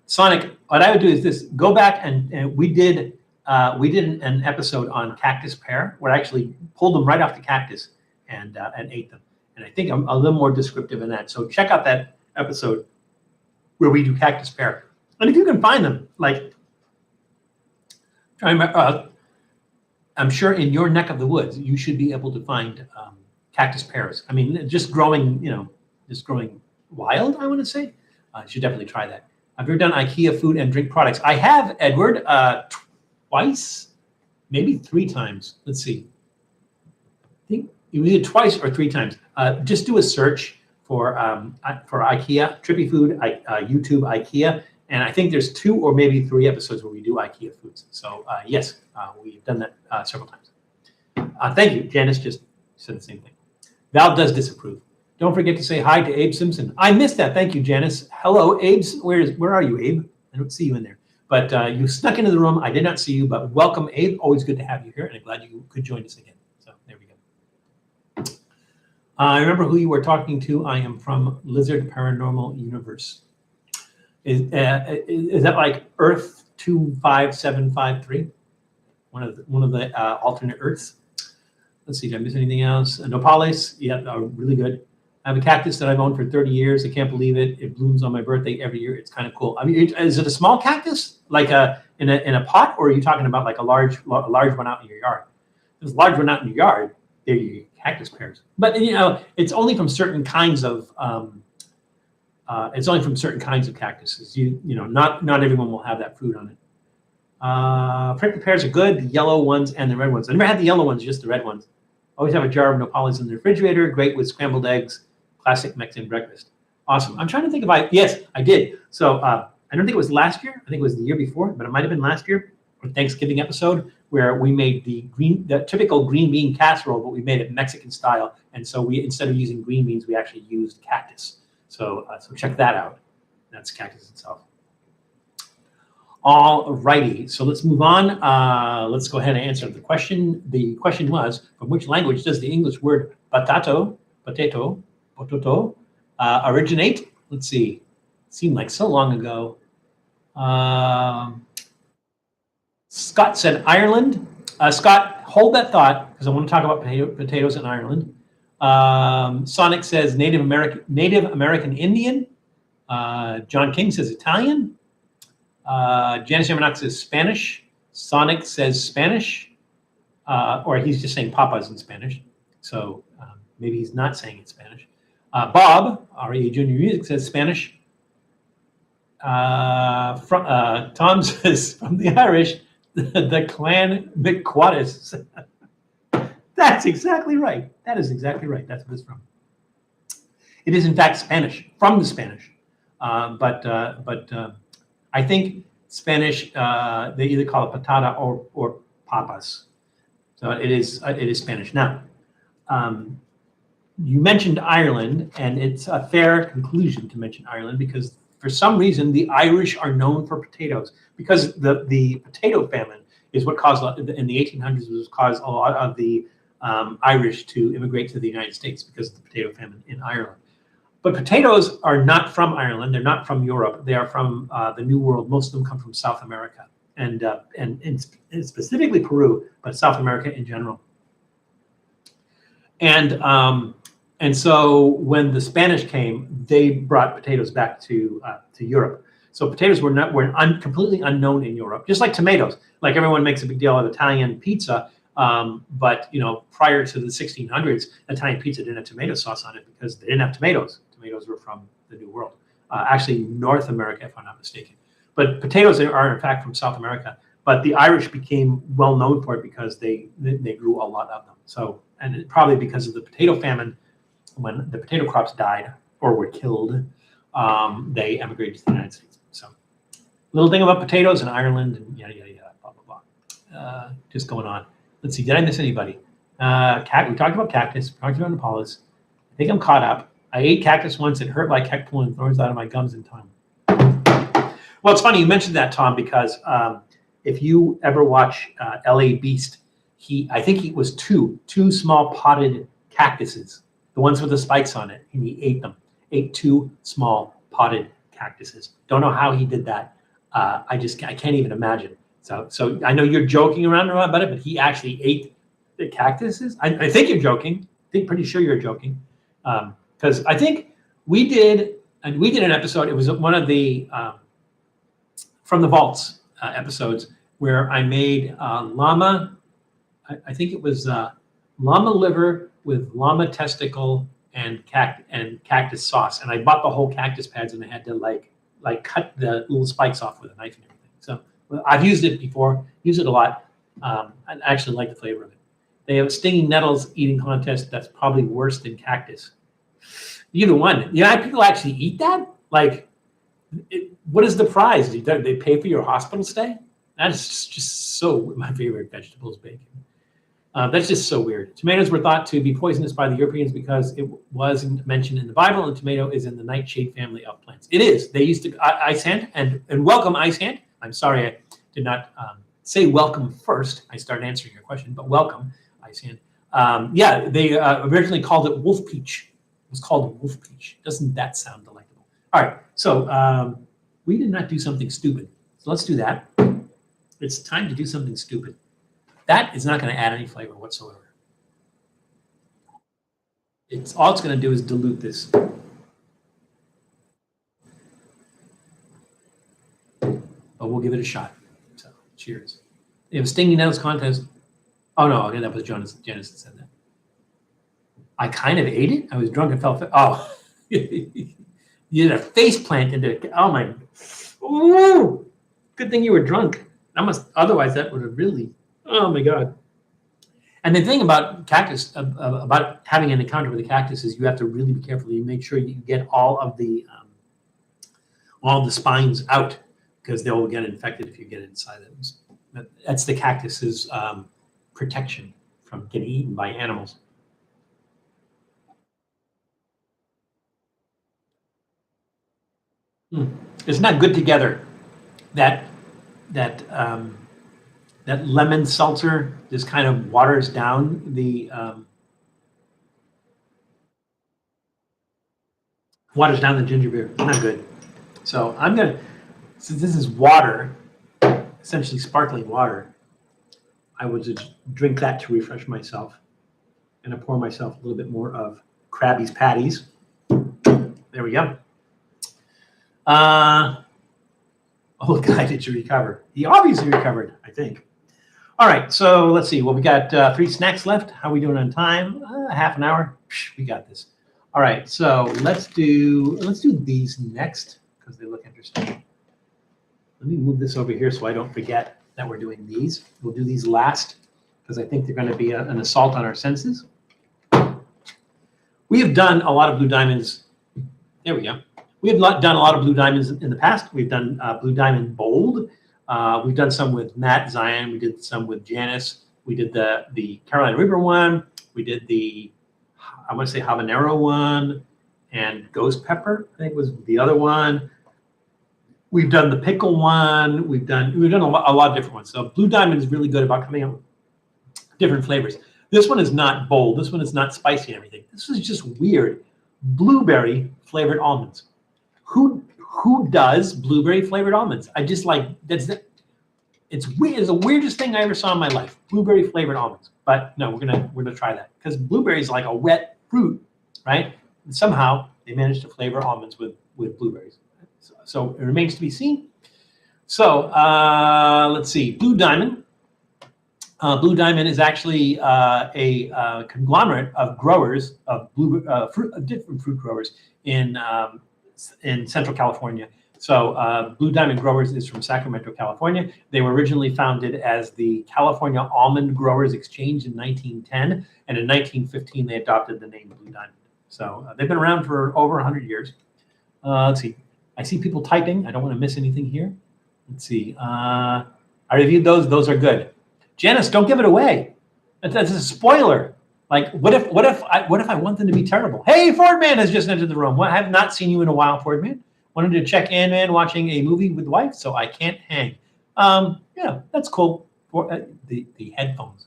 Sonic, what I would do is this. Go back and we did an episode on cactus pear where I actually pulled them right off the cactus and ate them. And I think I'm a little more descriptive in that. So check out that episode where we do cactus pear. And if you can find them, like, I'm sure in your neck of the woods, you should be able to find cactus pears. I mean, just growing wild, I want to say. You should definitely try that. I've ever done IKEA food and drink products. I have, Edward, twice, maybe 3 times. Let's see. I think you either twice or 3 times. Just do a search for IKEA, Trippy Food, YouTube IKEA. And I think there's 2 or maybe 3 episodes where we do IKEA foods. So yes, we've done that several times. Thank you. Janice just said the same thing. Val does disapprove. Don't forget to say hi to Abe Simpson. I missed that. Thank you, Janice. Hello, Abe. Where are you, Abe? I don't see you in there. But you snuck into the room. I did not see you, but welcome, Abe. Always good to have you here, and I'm glad you could join us again. So there we go. I remember who you were talking to. I am from Lizard Paranormal Universe. Is that like Earth 25753? One of the alternate Earths. Let's see, did I miss anything else? Nopales, yeah, really good. I have a cactus that I've owned for 30 years. I can't believe it. It blooms on my birthday every year. It's kind of cool. I mean, is it a small cactus, like in a pot, or are you talking about like a large one out in your yard? If there's a large one out in your yard, there you get cactus pears. But it's only from certain kinds of cactuses. Not everyone will have that fruit on it. Prickly pears are good. The yellow ones and the red ones. I never had the yellow ones, just the red ones. Always have a jar of nopales in the refrigerator. Great with scrambled eggs. Classic Mexican breakfast. Awesome. I'm trying to think yes, I did. So I don't think it was last year. I think it was the year before, but it might have been last year, or Thanksgiving episode, where we made the typical green bean casserole, but we made it Mexican style. And so we, instead of using green beans, we actually used cactus. So check that out. That's cactus itself. All righty, so let's move on. Let's go ahead and answer the question. The question was, from which language does the English word potato, originate? Let's see. It seemed like so long ago. Scott said Ireland. Scott, hold that thought, because I want to talk about potatoes in Ireland. Sonic says Native American Indian. John King says Italian. Janice Yamanak says Spanish. Sonic says Spanish. Or he's just saying papas in Spanish. So maybe he's not saying it in Spanish. Bob, R.E. Junior Music, says Spanish. Tom says from the Irish, the clan McQuaddis. That's exactly right. That is exactly right. That's what it's from. It is in fact Spanish, from the Spanish. But I think Spanish, they either call it patata or papas. So it is Spanish. Now, you mentioned Ireland, and it's a fair conclusion to mention Ireland because for some reason the Irish are known for potatoes, because the potato famine is what caused, in the 1800s, was caused a lot of the Irish to immigrate to the United States because of the potato famine in Ireland. But potatoes are not from Ireland. They're not from Europe. They are from the New World. Most of them come from South America and specifically Peru, but South America in general. And so when the Spanish came, they brought potatoes back to Europe. So potatoes were completely unknown in Europe, just like tomatoes. Like everyone makes a big deal of Italian pizza, but prior to the 1600s, Italian pizza didn't have tomato sauce on it because they didn't have tomatoes. Tomatoes were from the New World, actually North America, if I'm not mistaken. But potatoes are in fact from South America. But the Irish became well known for it because they grew a lot of them. So, and probably because of the potato famine, when the potato crops died or were killed, they emigrated to the United States. So, little thing about potatoes in Ireland and yada yada yada, blah blah blah. Just going on. Let's see. Did I miss anybody? We talked about cactus. We talked about Nepalis. I think I'm caught up. I ate cactus once. It hurt like heck, pulling thorns out of my gums in time. Well, it's funny you mentioned that, Tom, because if you ever watch L.A. Beast, I think he was two small potted cactuses, the ones with the spikes on it, and he ate them. Ate 2 small potted cactuses. Don't know how he did that. I can't even imagine. So I know you're joking around about it, but he actually ate the cactuses. I think you're joking. Pretty sure you're joking, because I think we did an episode. It was one of the from the vaults episodes where I made llama. I think it was llama liver with llama testicle and cactus sauce, and I bought the whole cactus pads, and I had to like cut the little spikes off with a knife and everything. So I've used it before, use it a lot. I actually like the flavor of it. They have a stinging nettles eating contest that's probably worse than cactus. Either one. Yeah, people actually eat that. Like, what is the prize? They pay for your hospital stay? That is just so my favorite vegetable is bacon. That's just so weird. Tomatoes were thought to be poisonous by the Europeans because it wasn't mentioned in the Bible, and tomato is in the nightshade family of plants. It is. They used to ice hand and welcome ice hand. I'm sorry I did not say welcome first. I started answering your question, but welcome ice hand. Yeah, they originally called it wolf peach. It was called wolf peach. Doesn't that sound delectable? All right, so we did not do something stupid. So let's do that. It's time to do something stupid. That is not going to add any flavor whatsoever. All it's going to do is dilute this. But we'll give it a shot. So, cheers. It was Stinging Nettles contest. Oh no, okay, that was Janice that said that. I kind of ate it. I was drunk and fell. Oh, you did a face plant into it. Oh my! Ooh, good thing you were drunk. Otherwise that would have really. Oh my God! And the thing about cactus, about having an encounter with a cactus, is you have to really be careful. You make sure you get all of the spines out, because they'll get infected if you get inside them. That's the cactus's protection from getting eaten by animals. It's not good together. That lemon seltzer just kind of waters down the ginger beer. It's not good. So since this is water, essentially sparkling water, I would just drink that to refresh myself, and I pour myself a little bit more of Crabbies patties. There we go. Oh, guy, did you recover? He obviously recovered, I think. All right, so let's see. Well, we got 3 snacks left. How are we doing on time? Half an hour. We got this. All right, so let's do these next because they look interesting. Let me move this over here so I don't forget that we're doing these. We'll do these last because I think they're going to be an assault on our senses. We have done a lot of Blue Diamonds. There we go. We have done a lot of Blue Diamonds in the past. We've done Blue Diamond Bold. We've done some with Matt Zion. We did some with Janice. We did the Carolina Reaper one. We did I want to say habanero one, and ghost pepper, I think was the other one. We've done the pickle one. We've done a lot of different ones. So Blue Diamond is really good about coming up with different flavors. This one is not bold. This one is not spicy and everything. This is just weird. Blueberry flavored almonds. Who does blueberry flavored almonds? I just like it's weird. It's the weirdest thing I ever saw in my life. Blueberry flavored almonds. But no, we're gonna try that because blueberry is like a wet fruit, right? And somehow they managed to flavor almonds with blueberries. So it remains to be seen. So let's see, Blue Diamond. Blue Diamond is actually a conglomerate of growers of different fruit growers in Central California. So Blue Diamond Growers is from Sacramento, California. They were originally founded as the California Almond Growers Exchange in 1910, and in 1915 they adopted the name Blue Diamond. So they've been around for over 100 years. Let's see. I see people typing. I don't want to miss anything here. Let's see. I reviewed those. Those are good. Janice, don't give it away. That's a spoiler. Like, what if I want them to be terrible? Hey, Ford Man has just entered the room. Well, I have not seen you in a while, Ford Man. Wanted to check in, man, watching a movie with the wife, so I can't hang. Yeah, that's cool. For the headphones,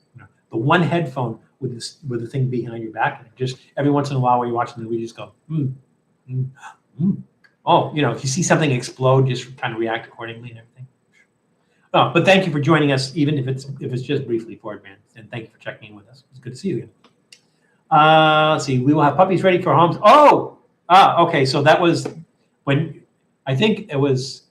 the one headphone with the thing behind your back, and just every once in a while when you're watching the movie, you just go, Oh, if you see something explode, just kind of react accordingly and everything. Oh, but thank you for joining us, even if it's just briefly, Ford Man, and thank you for checking in with us. It's good to see you again. Let's see. We will have puppies ready for homes. Okay. So that was when I think it was.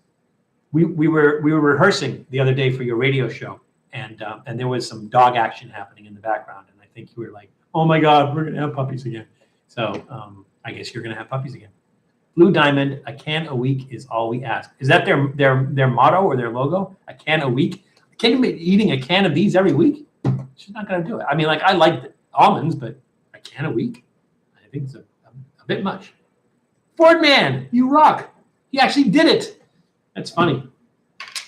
We were rehearsing the other day for your radio show, and there was some dog action happening in the background, and I think you were like, "Oh my God, we're gonna have puppies again." So I guess you're gonna have puppies again. Blue Diamond, a can a week is all we ask. Is that their motto or their logo? A can a week? Can you be eating a can of these every week? She's not gonna do it. I mean, like, I like the almonds, but a can a week? I think it's a bit much. Ford Man, you rock. He actually did it. That's funny.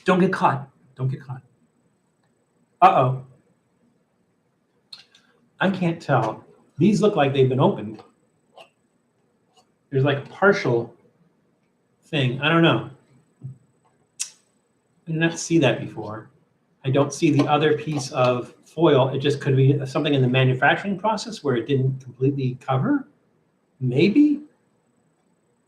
Don't get caught. Don't get caught. Uh-oh. I can't tell. These look like they've been opened. There's like a partial thing. I don't know. I did not see that before. I don't see the other piece of foil. It just could be something in the manufacturing process where it didn't completely cover. Maybe.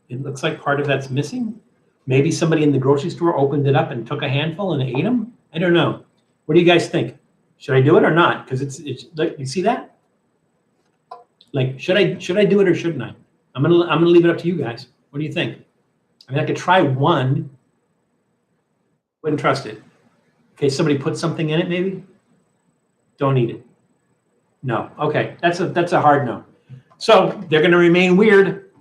It looks like part of that's missing. Maybe somebody in the grocery store opened it up and took a handful and ate them. I don't know. What do you guys think? Should I do it or not? Because it's like, you see that? Like, should I do it or shouldn't I? I'm gonna leave it up to you guys. What do you think? I mean, I could try one. Wouldn't trust it. Okay, somebody put something in it, maybe. Don't eat it. No. Okay, that's a hard no. So they're gonna remain weird.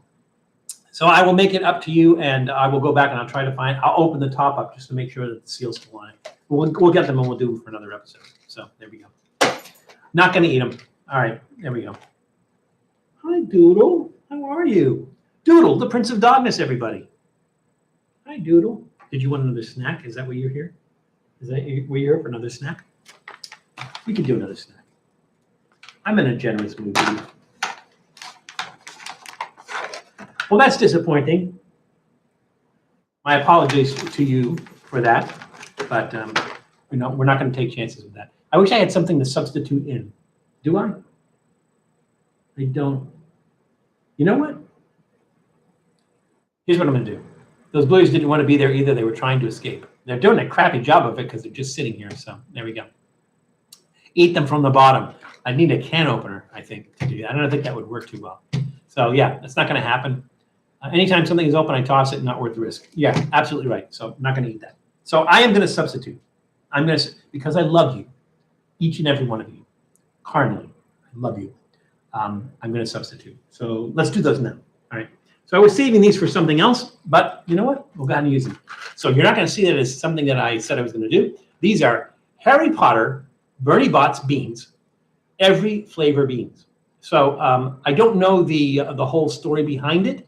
So I will make it up to you, and I will go back and I'll open the top up just to make sure that the seal's still on it. We'll get them and we'll do it for another episode. So there we go. Not gonna eat them. All right, there we go. Hi, Doodle. How are you? Doodle, the Prince of Dogness, everybody. Hi, Doodle. Did you want another snack? Is that why you're here? Is that why you're here for another snack? We could do another snack. I'm in a generous mood. Well, that's disappointing. My apologies to you for that, but we're not going to take chances with that. I wish I had something to substitute in. Do I? I don't. You know what? Here's what I'm going to do. Those blues didn't want to be there either. They were trying to escape. They're doing a crappy job of it because they're just sitting here. So there we go. Eat them from the bottom. I need a can opener, I think, to do that. I don't think that would work too well. So yeah, that's not going to happen. Anytime something is open, I toss it. Not worth the risk. Yeah, absolutely right. So I'm not going to eat that. So I am going to substitute. Because I love you, each and every one of you, carnally. I love you. I'm going to substitute. So let's do those now. All right. So I was saving these for something else, but you know what? We'll go ahead and use them. So you're not going to see that as something that I said I was going to do. These are Harry Potter Bernie Bott's beans, every flavor beans. So I don't know the whole story behind it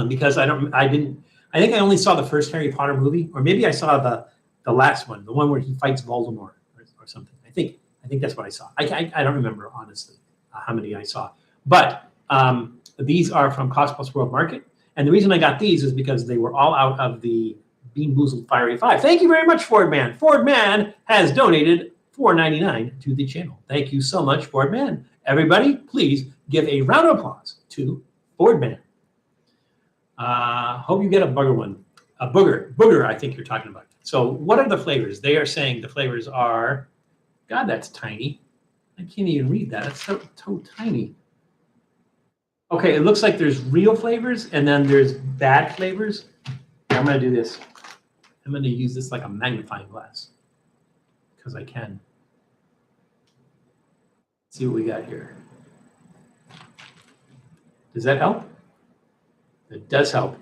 because I think I only saw the first Harry Potter movie, or maybe I saw the last one, the one where he fights Voldemort or something. I think that's what I saw. I don't remember honestly how many I saw, but these are from Cost Plus World Market, and the reason I got these is because they were all out of the Bean Boozled Fiery 5. Thank you very much, Ford Man. Ford Man has donated $4.99 to the channel. Thank you so much, Ford Man. Everybody, please give a round of applause to Ford Man. Hope you get a bugger one. A booger, I think you're talking about. So what are the flavors? They are saying the flavors are, God, that's tiny. I can't even read that. It's so tiny. Okay, it looks like there's real flavors and then there's bad flavors. I'm gonna do this. I'm gonna use this like a magnifying glass because I can. Let's see what we got here. Does that help? It does help.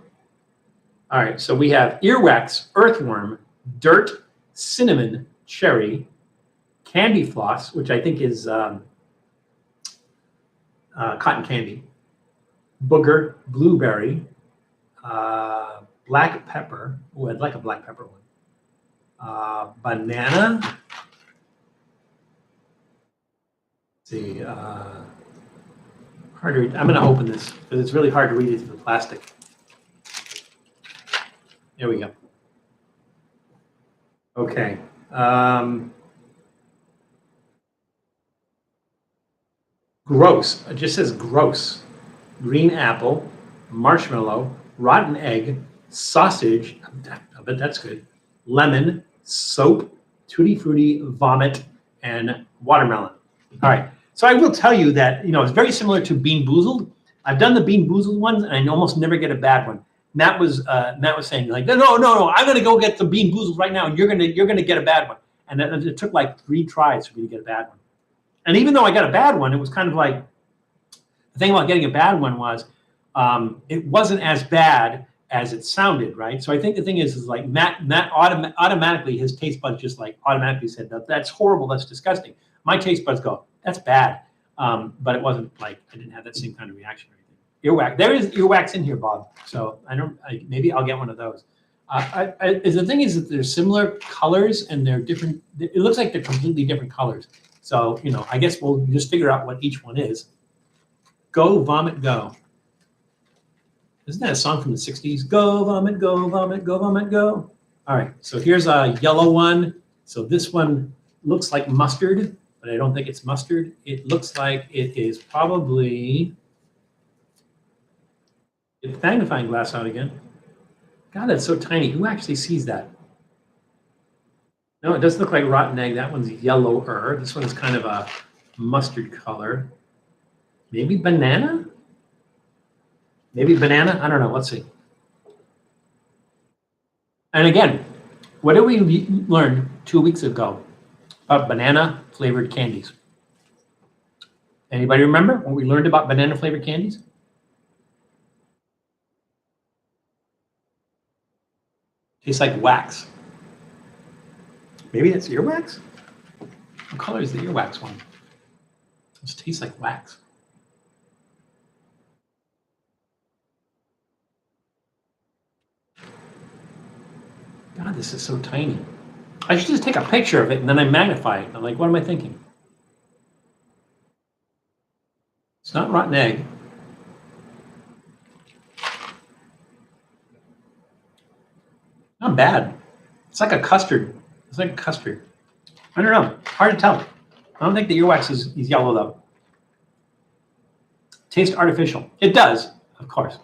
All right, so we have earwax, earthworm, dirt, cinnamon, cherry, candy floss, which I think is cotton candy, booger, blueberry, black pepper. Oh, I'd like a black pepper one. Banana. Let's see, hard to read. I'm going to open this because it's really hard to read it through the plastic. There we go. Okay. Gross. It just says gross. Green apple, marshmallow, rotten egg, sausage. I bet that's good. Lemon, soap, tutti frutti, vomit, and watermelon. All right. So I will tell you that, it's very similar to Bean Boozled. I've done the Bean Boozled ones, and I almost never get a bad one. Matt was saying like, no, I'm gonna go get the Bean Boozled right now, and you're gonna get a bad one. And it took like 3 tries for me to get a bad one. And even though I got a bad one, it was kind of like the thing about getting a bad one was it wasn't as bad as it sounded, right? So I think the thing is like Matt automatically, his taste buds just like automatically said that's horrible, that's disgusting. My taste buds go, that's bad, but it wasn't like I didn't have that same kind of reaction or anything. Earwax, there is earwax in here, Bob. So maybe I'll get one of those. The thing is that they're similar colors and they're different. It looks like they're completely different colors. So I guess we'll just figure out what each one is. Go vomit go. Isn't that a song from the 60s? Go vomit go vomit go vomit go. All right. So here's a yellow one. So this one looks like mustard, but I don't think it's mustard. It looks like it is probably. Get the magnifying glass out again. God, that's so tiny. Who actually sees that? No, it does look like rotten egg. That one's yellower. This one is kind of a mustard color. Maybe banana? Maybe banana? I don't know. Let's see. And again, what did we learn 2 weeks ago about banana flavored candies? Anybody remember what we learned about banana flavored candies? Tastes like wax. Maybe that's earwax? What color is the earwax one? It tastes like wax. God, this is so tiny. I should just take a picture of it and then I magnify it. I'm like, what am I thinking? It's not rotten egg. Not bad. It's like a custard. It's like custard. I don't know. Hard to tell. I don't think the earwax is yellow though. Tastes artificial. It does, of course.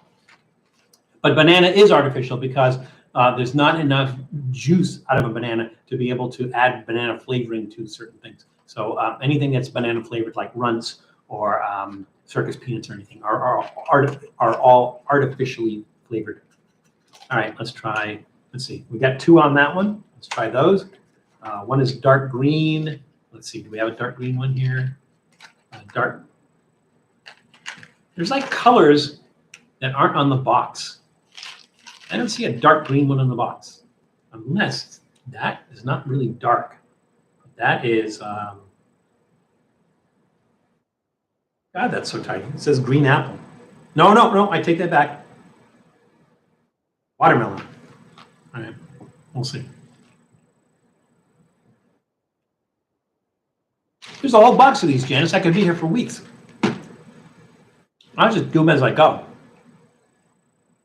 But banana is artificial because there's not enough juice out of a banana to be able to add banana flavoring to certain things. So anything that's banana flavored, like runts or circus peanuts or anything, are all artificially flavored. All right, let's try. Let's see. We got 2 on that one. Let's try those. One is dark green. Let's see. Do we have a dark green one here? Dark. There's like colors that aren't on the box. I don't see a dark green one on the box, unless that is not really dark. That is, God, that's so tiny. It says green apple. No, I take that back. Watermelon. All right, we'll see. There's a whole box of these, Janice. I could be here for weeks. I'll just do them as I go.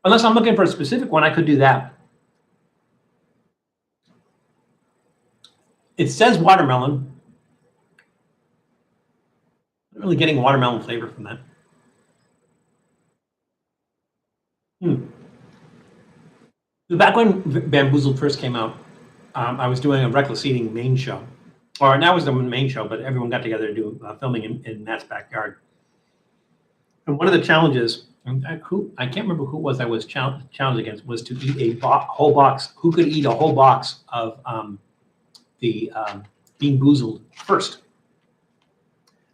Unless I'm looking for a specific one, I could do that. It says watermelon. I'm not really getting watermelon flavor from that. Back when Bamboozled first came out, I was doing a Reckless Eating main show. Or that was the main show, but everyone got together to do filming in Matt's backyard. And one of the challenges, I can't remember who it was I was challenged against, was to eat a whole box. Who could eat a whole box of the Bean Boozled first?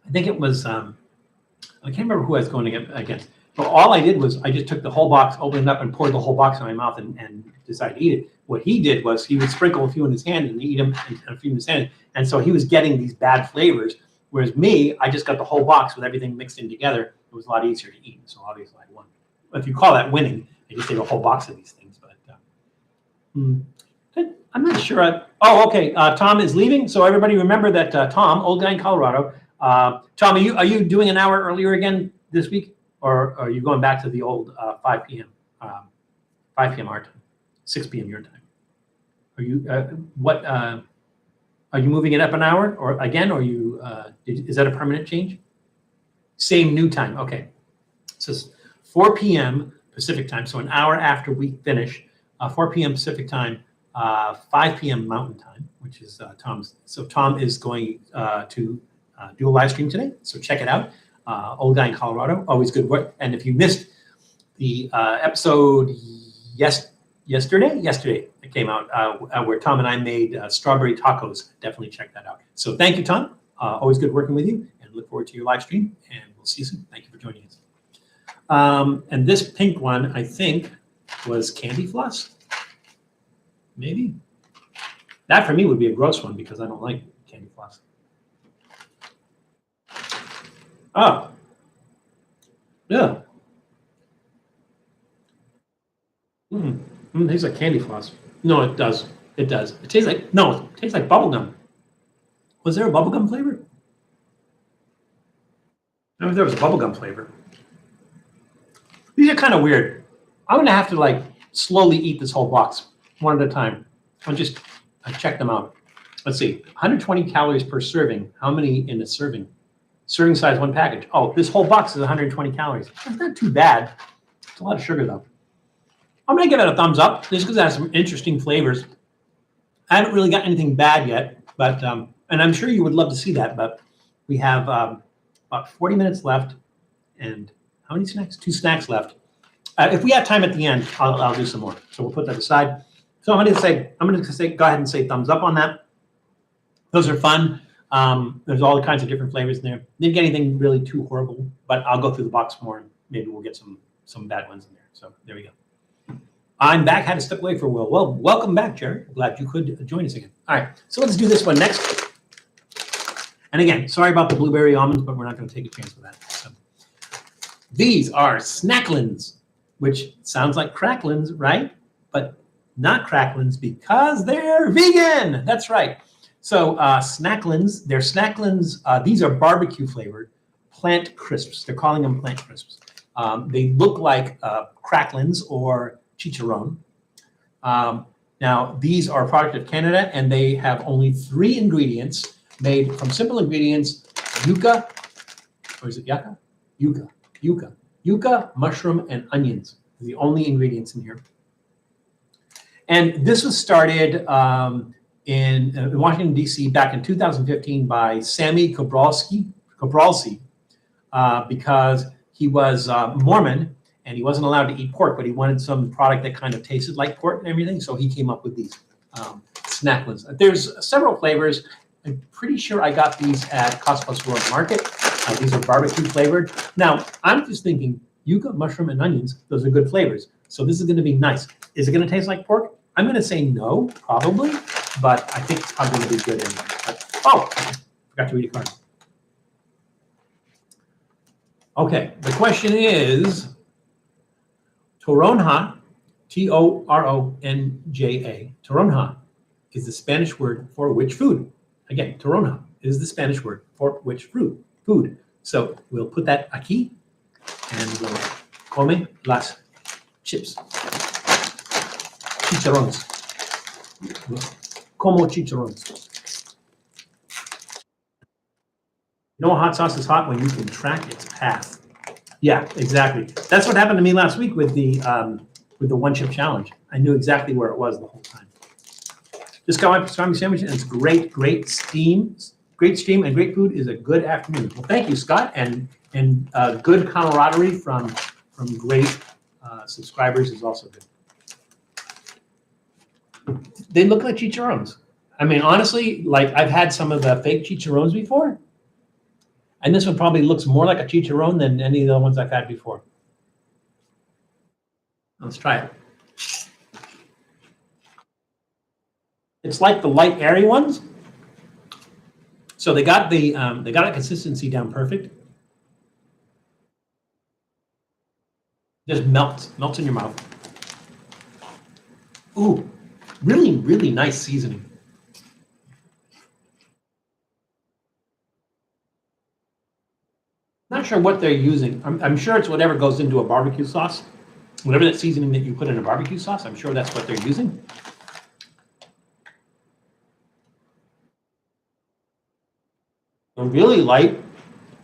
I think it was, I can't remember who I was going against. But all I did was I just took the whole box, opened it up, and poured the whole box in my mouth and decided to eat it. What he did was he would sprinkle a few in his hand and eat them, and a few in his hand. And so he was getting these bad flavors. Whereas me, I just got the whole box with everything mixed in together. It was a lot easier to eat. So obviously I won. If you call that winning, I just ate a whole box of these things. But I'm not sure. Okay. Tom is leaving. So everybody remember that Tom, old guy in Colorado. Tom, are you doing an hour earlier again this week? Or are you going back to the old 5 p.m. 5 p.m. our time, 6 p.m. your time? Are you are you moving it up an hour or again? Or you is that a permanent change? Same new time. Okay, so it's 4 p.m. Pacific time, so an hour after we finish. 4 p.m. Pacific time, 5 p.m. Mountain time, which is Tom's. So Tom is going to do a live stream today. So check it out. Old guy in Colorado, always good work. And if you missed the episode yesterday it came out where Tom and I made strawberry tacos. Definitely check that out. So thank you, Tom. Always good working with you, and look forward to your live stream. And we'll see you soon. Thank you for joining us. And this pink one, I think, was candy floss. Maybe that for me would be a gross one because I don't like candy floss. Oh, yeah. It tastes like candy floss. No, it does. It does. It tastes like, no, it tastes like bubble gum. Was there a bubblegum flavor? I don't know if there was a bubblegum flavor. These are kind of weird. I'm going to have to like slowly eat this whole box one at a time. I check them out. Let's see, 120 calories per serving. How many in a serving? Serving size, one package. Oh, this whole box is 120 calories. That's not too bad. It's a lot of sugar though. I'm going to give it a thumbs up just because it has some interesting flavors. I haven't really got anything bad yet, but and I'm sure you would love to see that, but we have about 40 minutes left, and how many snacks? 2 snacks left. If we have time at the end, I'll do some more. So we'll put that aside. So I'm going to say, go ahead and say thumbs up on that. Those are fun. There's all kinds of different flavors in there. Didn't get anything really too horrible, but I'll go through the box more and maybe we'll get some bad ones in there. So there we go. I'm back. Had to step away for a while. Well, welcome back, Jerry. Glad you could join us again. All right, so let's do this one next. And again, sorry about the blueberry almonds, but we're not going to take a chance with that. So, these are Snacklands, which sounds like Cracklins, right? But not Cracklins because they're vegan. That's right. So Snacklands, they're Snacklands. These are barbecue flavored plant crisps. They're calling them plant crisps. They look like Cracklins or chicharron. Now, these are a product of Canada, and they have only 3 ingredients made from simple ingredients: yucca, or is it yucca? Yucca, mushroom, and onions. They're the only ingredients in here. And this was started in Washington, D.C. back in 2015 by Sammy Kobralski, because he was Mormon and he wasn't allowed to eat pork, but he wanted some product that kind of tasted like pork and everything. So he came up with these Snacklands. There's several flavors. I'm pretty sure I got these at Cost Plus World Market. These are barbecue flavored. Now, I'm just thinking yucca, mushroom, and onions, those are good flavors. So this is going to be nice. Is it going to taste like pork? I'm going to say no, probably, but I think it's probably going to be good anyway. Oh, forgot to read a card. Okay, the question is, toronja, Toronja, toronja is the Spanish word for which food? Again, toronja is the Spanish word for which food? So we'll put that aquí, and we'll come las chips. Chicharrones. Como chicharrones. You know, hot sauce is hot when you can track its path. Yeah, exactly. That's what happened to me last week with the one chip challenge. I knew exactly where it was the whole time. Just got my pastrami sandwich, and it's great steam and great food is a good afternoon. Well, thank you, Scott. And And good camaraderie from great subscribers is also good. They look like chicharrones. I mean, honestly, like I've had some of the fake chicharrones before, and this one probably looks more like a chicharrone than any of the ones I've had before. Let's try it. It's like the light, airy ones. So they got the consistency down perfect. Just melts in your mouth. Ooh, really, really nice seasoning. Not sure what they're using. I'm sure it's whatever goes into a barbecue sauce. Whatever that seasoning that you put in a barbecue sauce, I'm sure that's what they're using. They're really light.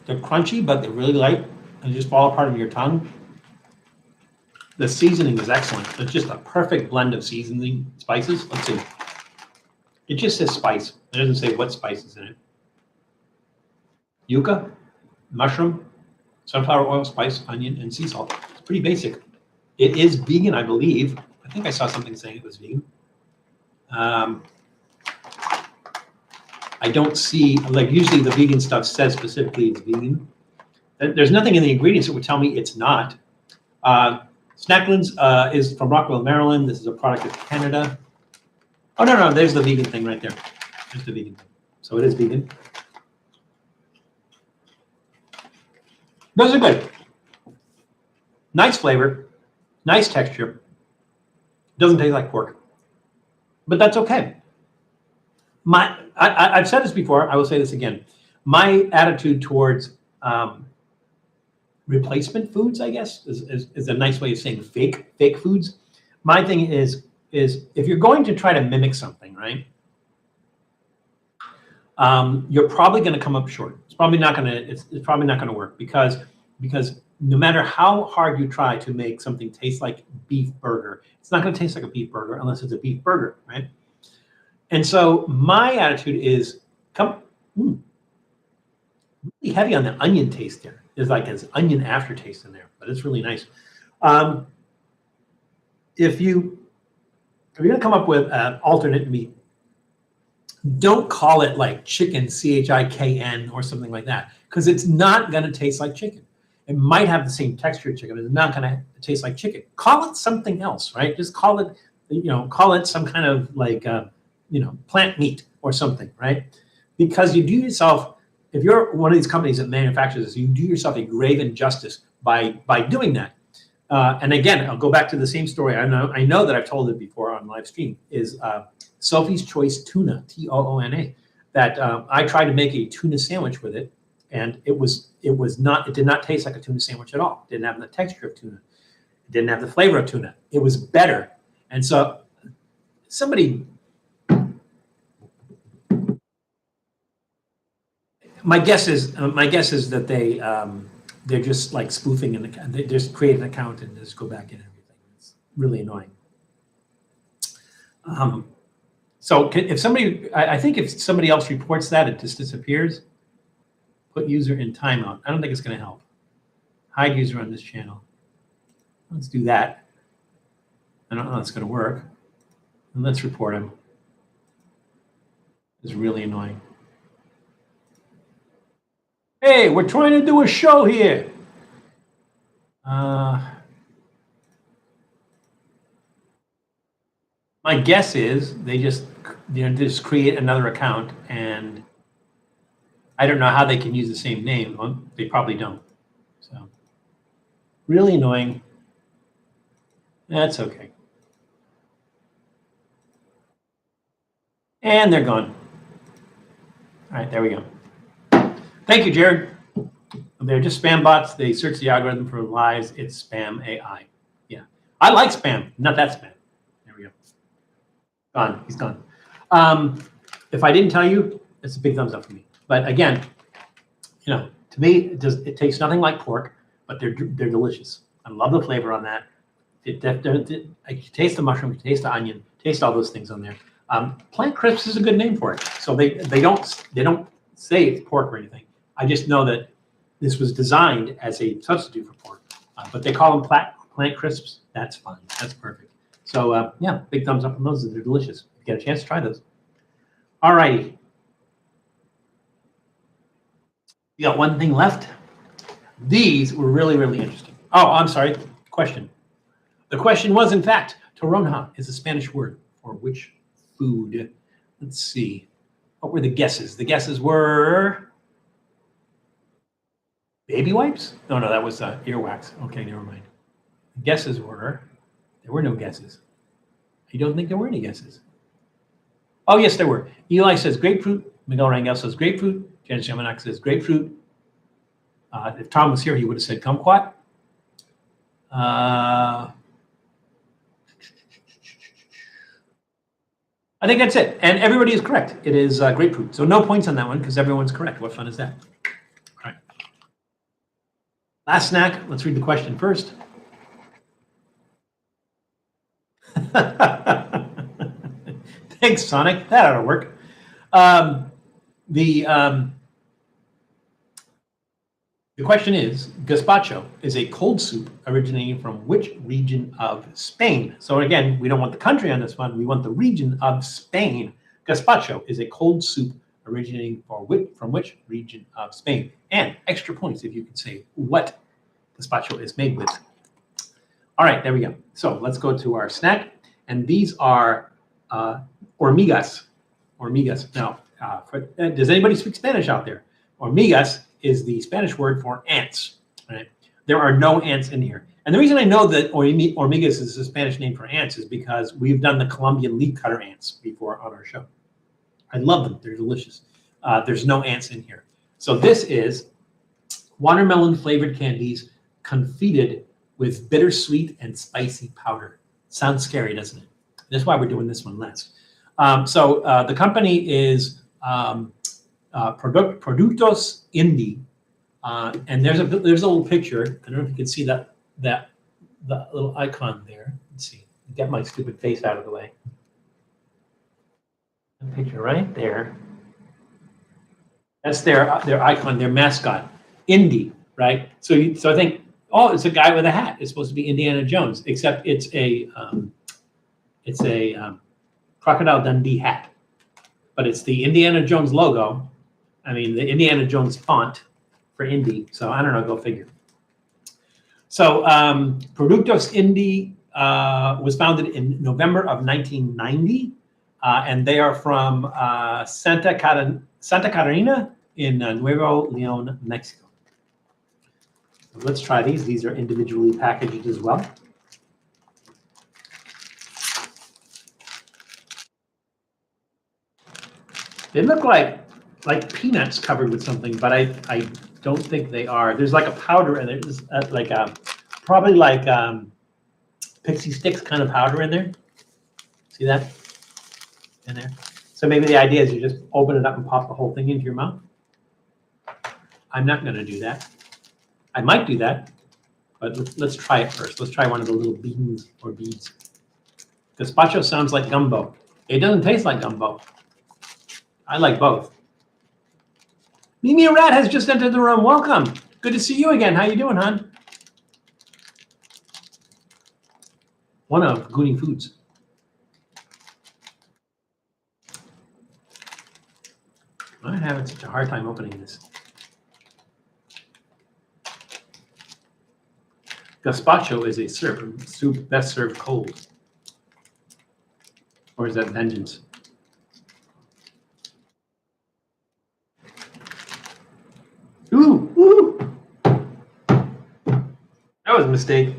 They're crunchy, but they're really light and just fall apart in your tongue. The seasoning is excellent. It's just a perfect blend of seasoning spices. Let's see. It just says spice. It doesn't say what spice is in it. Yucca, mushroom, sunflower oil, spice, onion, and sea salt. It's pretty basic. It is vegan, I believe. I think I saw something saying it was vegan. I don't see, like usually the vegan stuff says specifically it's vegan. There's nothing in the ingredients that would tell me it's not. Snacklands is from Rockville, Maryland. This is a product of Canada. Oh, no, there's the vegan thing right there. There's the vegan thing. So it is vegan. Those are good. Nice flavor, nice texture. Doesn't taste like pork, but that's okay. I've said this before. I will say this again. My attitude towards replacement foods, I guess, is a nice way of saying fake foods. My thing is if you're going to try to mimic something, right? You're probably going to come up short. It's probably not going to. It's probably not going to work because no matter how hard you try to make something taste like beef burger, it's not going to taste like a beef burger unless it's a beef burger, right? And so my attitude is really heavy on the onion taste there. There's like this onion aftertaste in there, but it's really nice. If you're going to come up with an alternate meat, don't call it like chicken, CHIKN or something like that, because it's not going to taste like chicken. It might have the same texture of chicken, but it's not going to taste like chicken. Call it something else, right? Just call it, call it some kind of like, plant meat or something, right? Because you do yourself, if you're one of these companies that manufactures this, you do yourself a grave injustice by doing that. And again, I'll go back to the same story. I know that I've told it before on live stream, is Sophie's Choice Tuna, Toona, that I tried to make a tuna sandwich with it, and it did not taste like a tuna sandwich at all. It didn't have the texture of tuna. It didn't have the flavor of tuna. It was better. And so somebody, my guess is that they're just like spoofing and they just create an account and just go back in and everything. It's really annoying. So if somebody, I think if somebody else reports that, it just disappears. Put user in timeout. I don't think it's going to help. Hide user on this channel. Let's do that. I don't know if it's going to work. And let's report him. It's really annoying. Hey, we're trying to do a show here. My guess is they just create another account, and I don't know how they can use the same name. Well, they probably don't. So really annoying. That's okay. And they're gone. All right, there we go. Thank you, Jared. They're just spam bots. They search the algorithm for lies. It's spam AI. Yeah, I like spam, not that spam. There we go. Gone. He's gone. If I didn't tell you, it's a big thumbs up for me. But again, to me, it tastes nothing like pork, but they're delicious. I love the flavor on that. I can taste the mushroom, can taste the onion, taste all those things on there. Plant crisps is a good name for it. So they don't say it's pork or anything. I just know that This was designed as a substitute for pork, but they call them plant crisps. That's fine. That's perfect. So yeah, big thumbs up on those. They're delicious. If you get a chance to try those. All righty. You got one thing left. These were really, really interesting. Oh, I'm sorry. Question. The question was, in fact, toronja is a Spanish word for which food? Let's see. What were the guesses? The guesses were baby wipes? No, that was earwax. Okay, never mind. The guesses were, there were no guesses. You don't think there were any guesses? Oh, yes, there were. Eli says grapefruit. Miguel Rangel says grapefruit. Janice Yamanak says grapefruit. If Tom was here, he would have said kumquat. I think that's it. And everybody is correct. It is grapefruit. So no points on that one because everyone's correct. What fun is that? All right. Last snack. Let's read the question first. Thanks, Sonic. That ought to work. The question is, gazpacho is a cold soup originating from which region of Spain? So again, we don't want the country on this one. We want the region of Spain. Gazpacho is a cold soup originating from which region of Spain? And extra points if you can say what gazpacho is made with. All right, there we go. So let's go to our snack. And these are hormigas. Hormigas. Now, does anybody speak Spanish out there? Hormigas is the Spanish word for ants. Right? There are no ants in here. And the reason I know that hormigas is a Spanish name for ants is because we've done the Colombian leafcutter ants before on our show. I love them. They're delicious. There's no ants in here. So this is watermelon flavored candies confited with bittersweet and spicy powder. Sounds scary, doesn't it? That's why we're doing this one last. The company is Productos Indy, and there's a little picture. I don't know if you can see that little icon there. Let's see. Get my stupid face out of the way. The picture right there. That's their icon, their mascot, Indy, right? So I think, oh, it's a guy with a hat. It's supposed to be Indiana Jones, except it's a Crocodile Dundee hat, but it's the Indiana Jones logo. I mean, the Indiana Jones font for Indy. So I don't know, go figure. So Productos Indy was founded in November of 1990, and they are from Santa Catarina in Nuevo León, Mexico. So let's try these. These are individually packaged as well. They look like peanuts covered with something, but I don't think they are. There's like a powder in there. There's probably like pixie sticks kind of powder in there. See that in there? So maybe the idea is you just open it up and pop the whole thing into your mouth. I'm not going to do that. I might do that, but let's try it first. Let's try one of the little beans or beads. Gazpacho sounds like gumbo. It doesn't taste like gumbo. I like both. Mimi Rat has just entered the room. Welcome. Good to see you again. How you doing, hon? One of Gooning Foods. I'm having such a hard time opening this. Gazpacho is a soup best served cold. Or is that vengeance? Ooh. That was a mistake.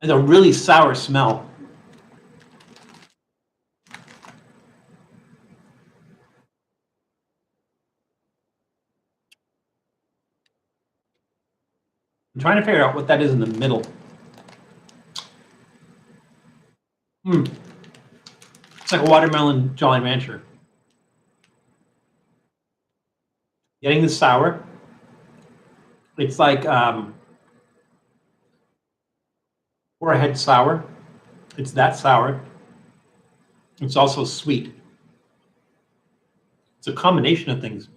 It's a really sour smell. I'm trying to figure out what that is in the middle. It's like a watermelon Jolly Rancher. Getting the sour. It's like forehead sour. It's that sour. It's also sweet. It's a combination of things.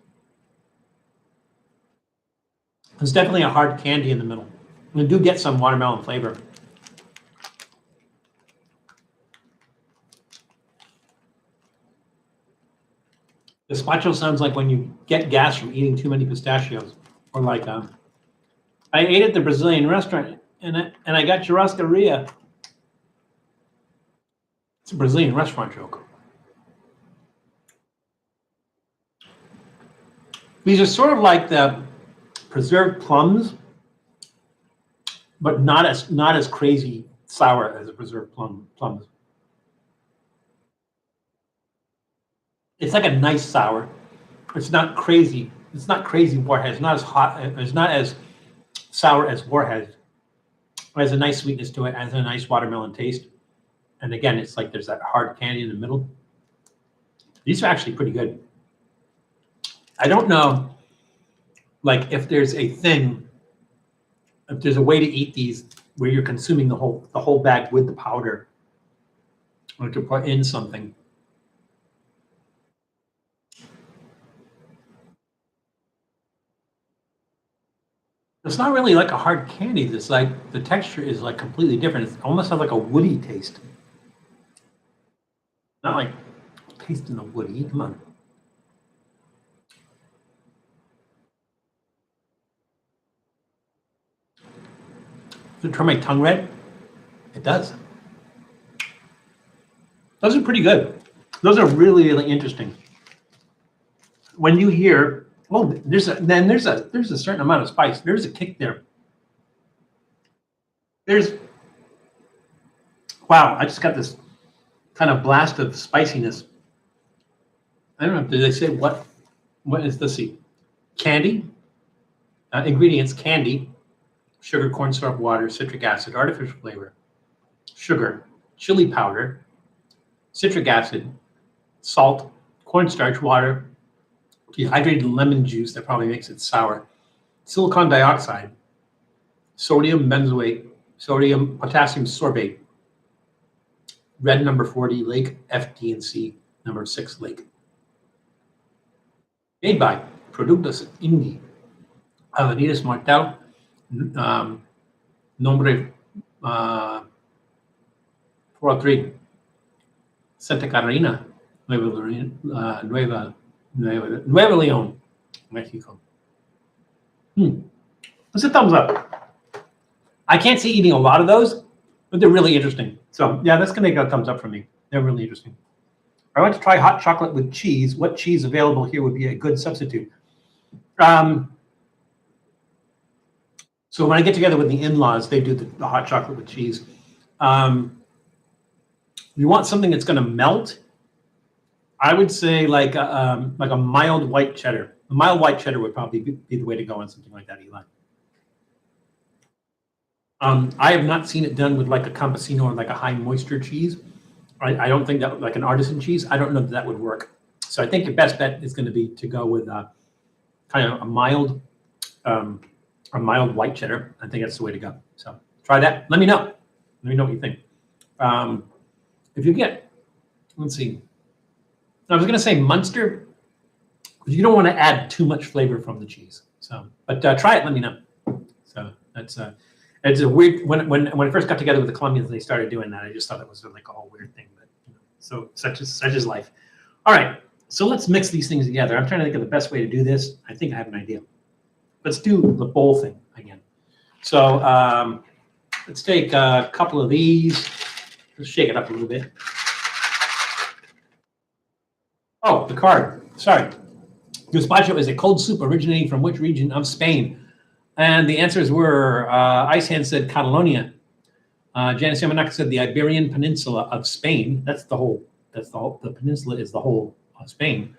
There's definitely a hard candy in the middle. You do get some watermelon flavor. Gazpacho sounds like when you get gas from eating too many pistachios, or like I ate at the Brazilian restaurant and I got churrascaria. It's a Brazilian restaurant joke. These are sort of like the preserved plums, but not as crazy sour as the preserved plums. It's like a nice sour. It's not crazy. It's not crazy warhead. It's not as hot. It's not as sour as warhead. It has a nice sweetness to it. It has a nice watermelon taste. And again, it's like there's that hard candy in the middle. These are actually pretty good. I don't know, like if there's a way to eat these where you're consuming the whole bag with the powder, or to put in something. It's not really like a hard candy. It's like the texture is like completely different. It almost has like a woody taste. Not like tasting the woody. Come on. Does it turn my tongue red? It does. Those are pretty good. Those are really, really interesting. When you hear, oh, there's a certain amount of spice. There's a kick there. Wow, I just got this kind of blast of spiciness. I don't know, did they say what is this? Candy, ingredients, candy, sugar, corn syrup, water, citric acid, artificial flavor, sugar, chili powder, citric acid, salt, cornstarch, water, dehydrated lemon juice that probably makes it sour, silicon dioxide, sodium benzoate, sodium potassium sorbate, red number 40, Lake FD&C number 6 Lake. Made by Productos Indy, Avenidas Martel, Nombre 43, Santa Catarina, Nueva Leon, Mexico. It's a thumbs up. I can't see eating a lot of those, but they're really interesting. So yeah, that's gonna get a thumbs up from me. They're really interesting. I want to try hot chocolate with cheese. What cheese available here would be a good substitute? So when I get together with the in-laws, they do the hot chocolate with cheese. You want something that's going to melt? I would say like a mild white cheddar. A mild white cheddar would probably be the way to go on something like that, Eli. I have not seen it done with like a campesino or like a high moisture cheese. I don't think that, like an artisan cheese, I don't know that would work. So I think your best bet is going to be to go with kind of a mild white cheddar. I think that's the way to go. So try that. Let me know. Let me know what you think. If you get, let's see. I was going to say Munster, because you don't want to add too much flavor from the cheese. So, but try it. Let me know. So that's it's a weird. When I first got together with the Colombians, they started doing that. I just thought it was like a whole weird thing. But so such is life. All right. So let's mix these things together. I'm trying to think of the best way to do this. I think I have an idea. Let's do the bowl thing again. So let's take a couple of these. Let's shake it up a little bit. Oh, the card. Sorry. Gazpacho is a cold soup originating from which region of Spain? And the answers were, Ice Hand said Catalonia. Janice Yamanaka said the Iberian Peninsula of Spain. The peninsula is the whole of Spain.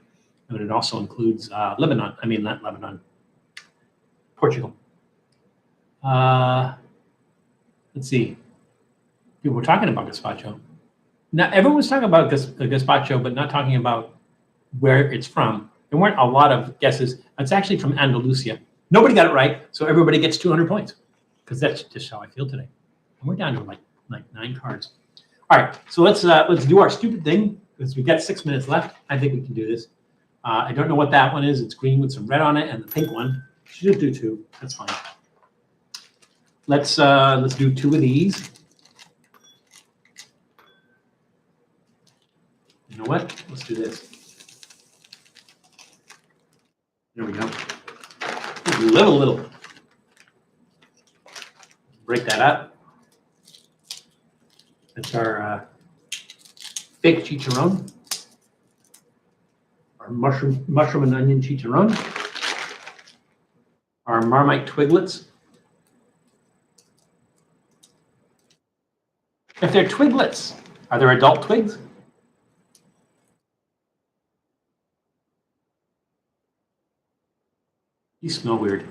But it also includes Lebanon. I mean, not Lebanon. Portugal. Let's see. People were talking about gazpacho. Now, everyone was talking about gazpacho, but not talking about where it's from. There weren't a lot of guesses. It's actually from Andalusia. Nobody got it right, so everybody gets 200 points, because that's just how I feel today. And we're down to like 9 cards. All right, so let's do our stupid thing, because we've got 6 minutes left. I think we can do this. I don't know what that one is. It's green with some red on it, and the pink one. Should just do 2. That's fine. Let's do 2 of these. You know what? Let's do this. There we go. Little. Break that up. That's our fake chicharron. Our mushroom and onion chicharron. Our Marmite Twiglets. If they're Twiglets, are there adult twigs? You smell weird.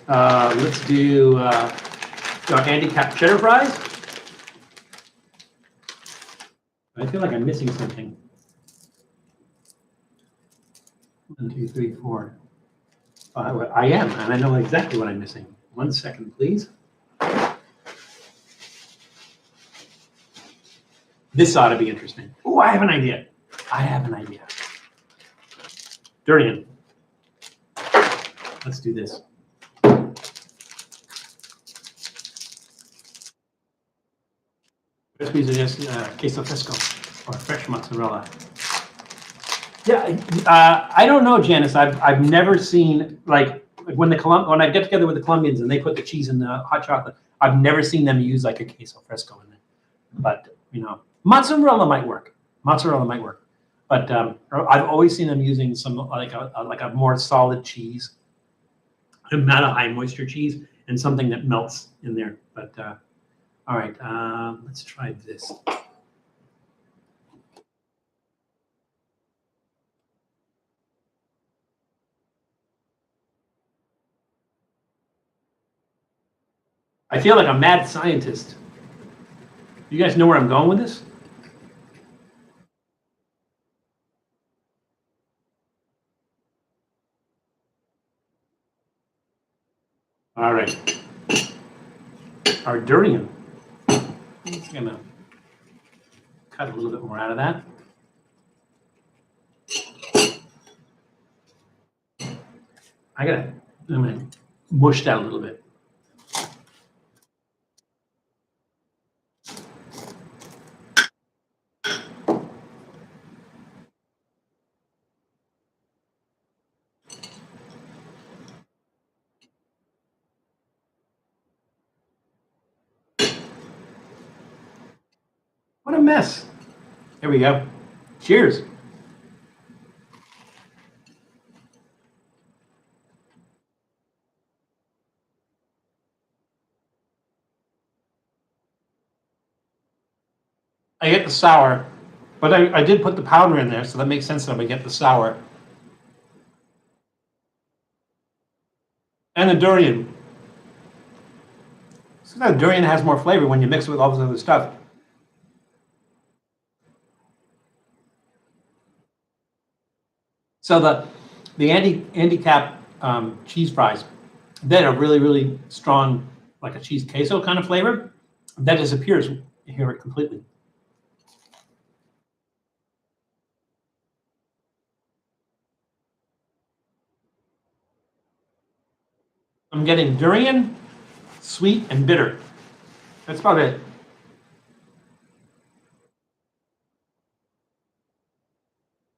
Let's do our Andy Capp Cheddar fries. I feel like I'm missing something. 1, 2, 3, 4, 5. I am, and I know exactly what I'm missing. 1 second, please. This ought to be interesting. Oh, I have an idea. Durian. Let's do this. Recipes are just queso fresco or fresh mozzarella. Yeah, I don't know, Janice. I've never seen like when I get together with the Colombians and they put the cheese in the hot chocolate. I've never seen them use like a queso fresco in it. But you know, mozzarella might work. But I've always seen them using some like a more solid cheese, not a high moisture cheese, and something that melts in there. But all right, let's try this. I feel like a mad scientist. You guys know where I'm going with this? All right. Our durian. I'm just gonna cut a little bit more out of that. I'm gonna mush that a little bit. What a mess. Here we go. Cheers. I get the sour, but I did put the powder in there, so that makes sense that I would get the sour. And the durian. So that durian has more flavor when you mix it with all this other stuff. So the Andy Capp cheese fries, they had a really, really strong, like a cheese queso kind of flavor. That disappears here completely. I'm getting durian, sweet, and bitter. That's about it.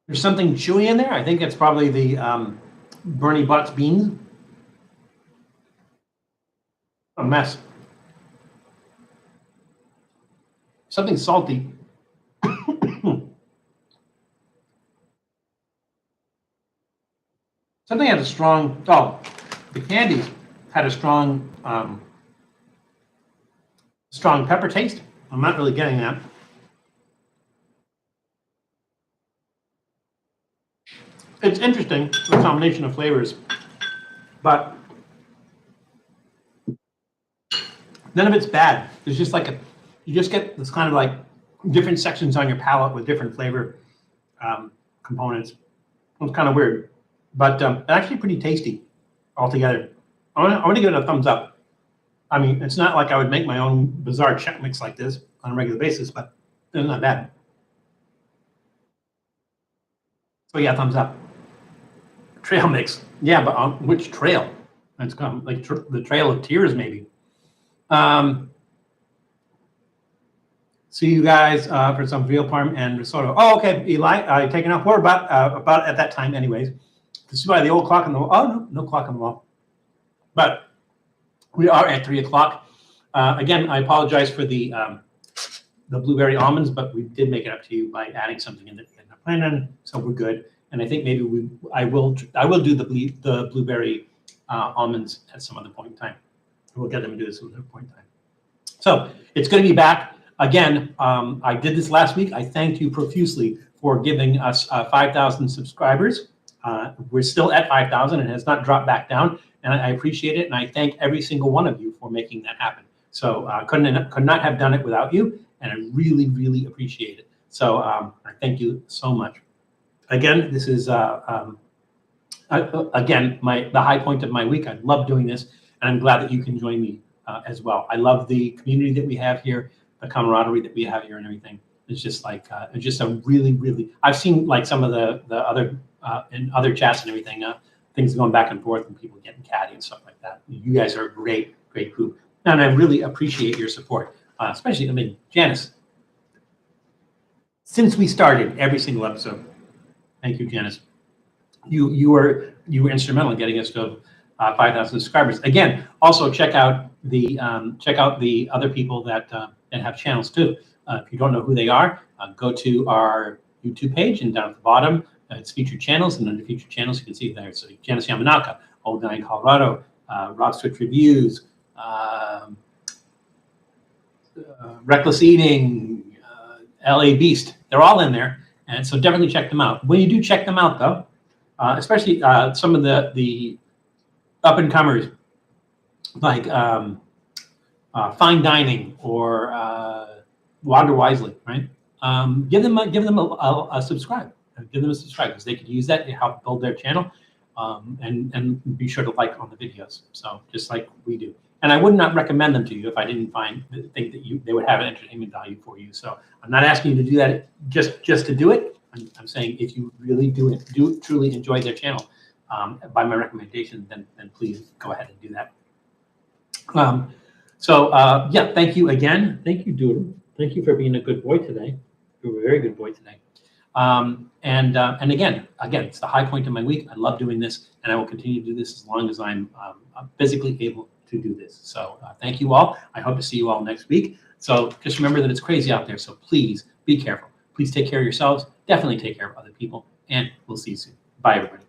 There's something chewy in there. I think it's probably the Bernie Butts beans. A mess. Something salty. Something had a strong, the Candies had a strong pepper taste. I'm not really getting that. It's interesting, the combination of flavors, but none of it's bad. There's just like you just get this kind of like different sections on your palate with different flavor components. It's kind of weird, but actually pretty tasty altogether. I want to give it a thumbs up. I mean, it's not like I would make my own bizarre Czech mix like this on a regular basis, but it's not bad. So yeah, thumbs up. Trail mix. Yeah, but on which trail? It's come like the Trail of Tears, maybe. See you guys for some veal parm and risotto. Oh, okay, Eli, taking off. We're about at that time, anyways. This is why the old clock on the wall. Oh, no clock on the wall. But we are at 3 o'clock. Again, I apologize for the blueberry almonds, but we did make it up to you by adding something in that we hadn't planned on, so we're good. And I think maybe I will do the blueberry almonds at some other point in time. We'll get them to do this at some other point in time. So it's going to be back again. I did this last week. I thanked you profusely for giving us 5,000 subscribers. We're still at 5,000 and it has not dropped back down. And I appreciate it. And I thank every single one of you for making that happen. So could not have done it without you. And I really, really appreciate it. So I thank you so much. Again, this is, the high point of my week. I love doing this. And I'm glad that you can join me as well. I love the community that we have here, the camaraderie that we have here and everything. It's just like, it's just a really, really, I've seen like some of the other, in other chats and everything, things going back and forth and people getting catty and stuff like that. You guys are a great, great group. And I really appreciate your support, especially, I mean, Janice, since we started every single episode, thank you, Janice. You were instrumental in getting us to 5,000 subscribers. Again, also check out the other people that have channels too. If you don't know who they are, go to our YouTube page and down at the bottom, it's featured channels, and under featured channels you can see there. So Janice Yamanaka, Old Guy in Colorado, Rob Switch Reviews, Reckless Eating, LA Beast. They're all in there, and so definitely check them out. When you do check them out, though, especially some of the up and comers like Fine Dining or Wander Wisely, right? Give them a subscribe. Give them a subscribe because they could use that to help build their channel, and be sure to like on the videos. So just like we do. And I would not recommend them to you if I didn't think that they would have an entertainment value for you. So I'm not asking you to do that just to do it. I'm saying if you really do truly enjoy their channel, by my recommendation, then please go ahead and do that. Yeah, thank you again. Thank you, Doodle. Thank you for being a good boy today. You were a very good boy today. And again, it's the high point of my week. I love doing this, and I will continue to do this as long as I'm physically able to do this. So thank you all. I hope to see you all next week. So just remember that it's crazy out there. So please be careful. Please take care of yourselves. Definitely take care of other people. And we'll see you soon. Bye, everybody.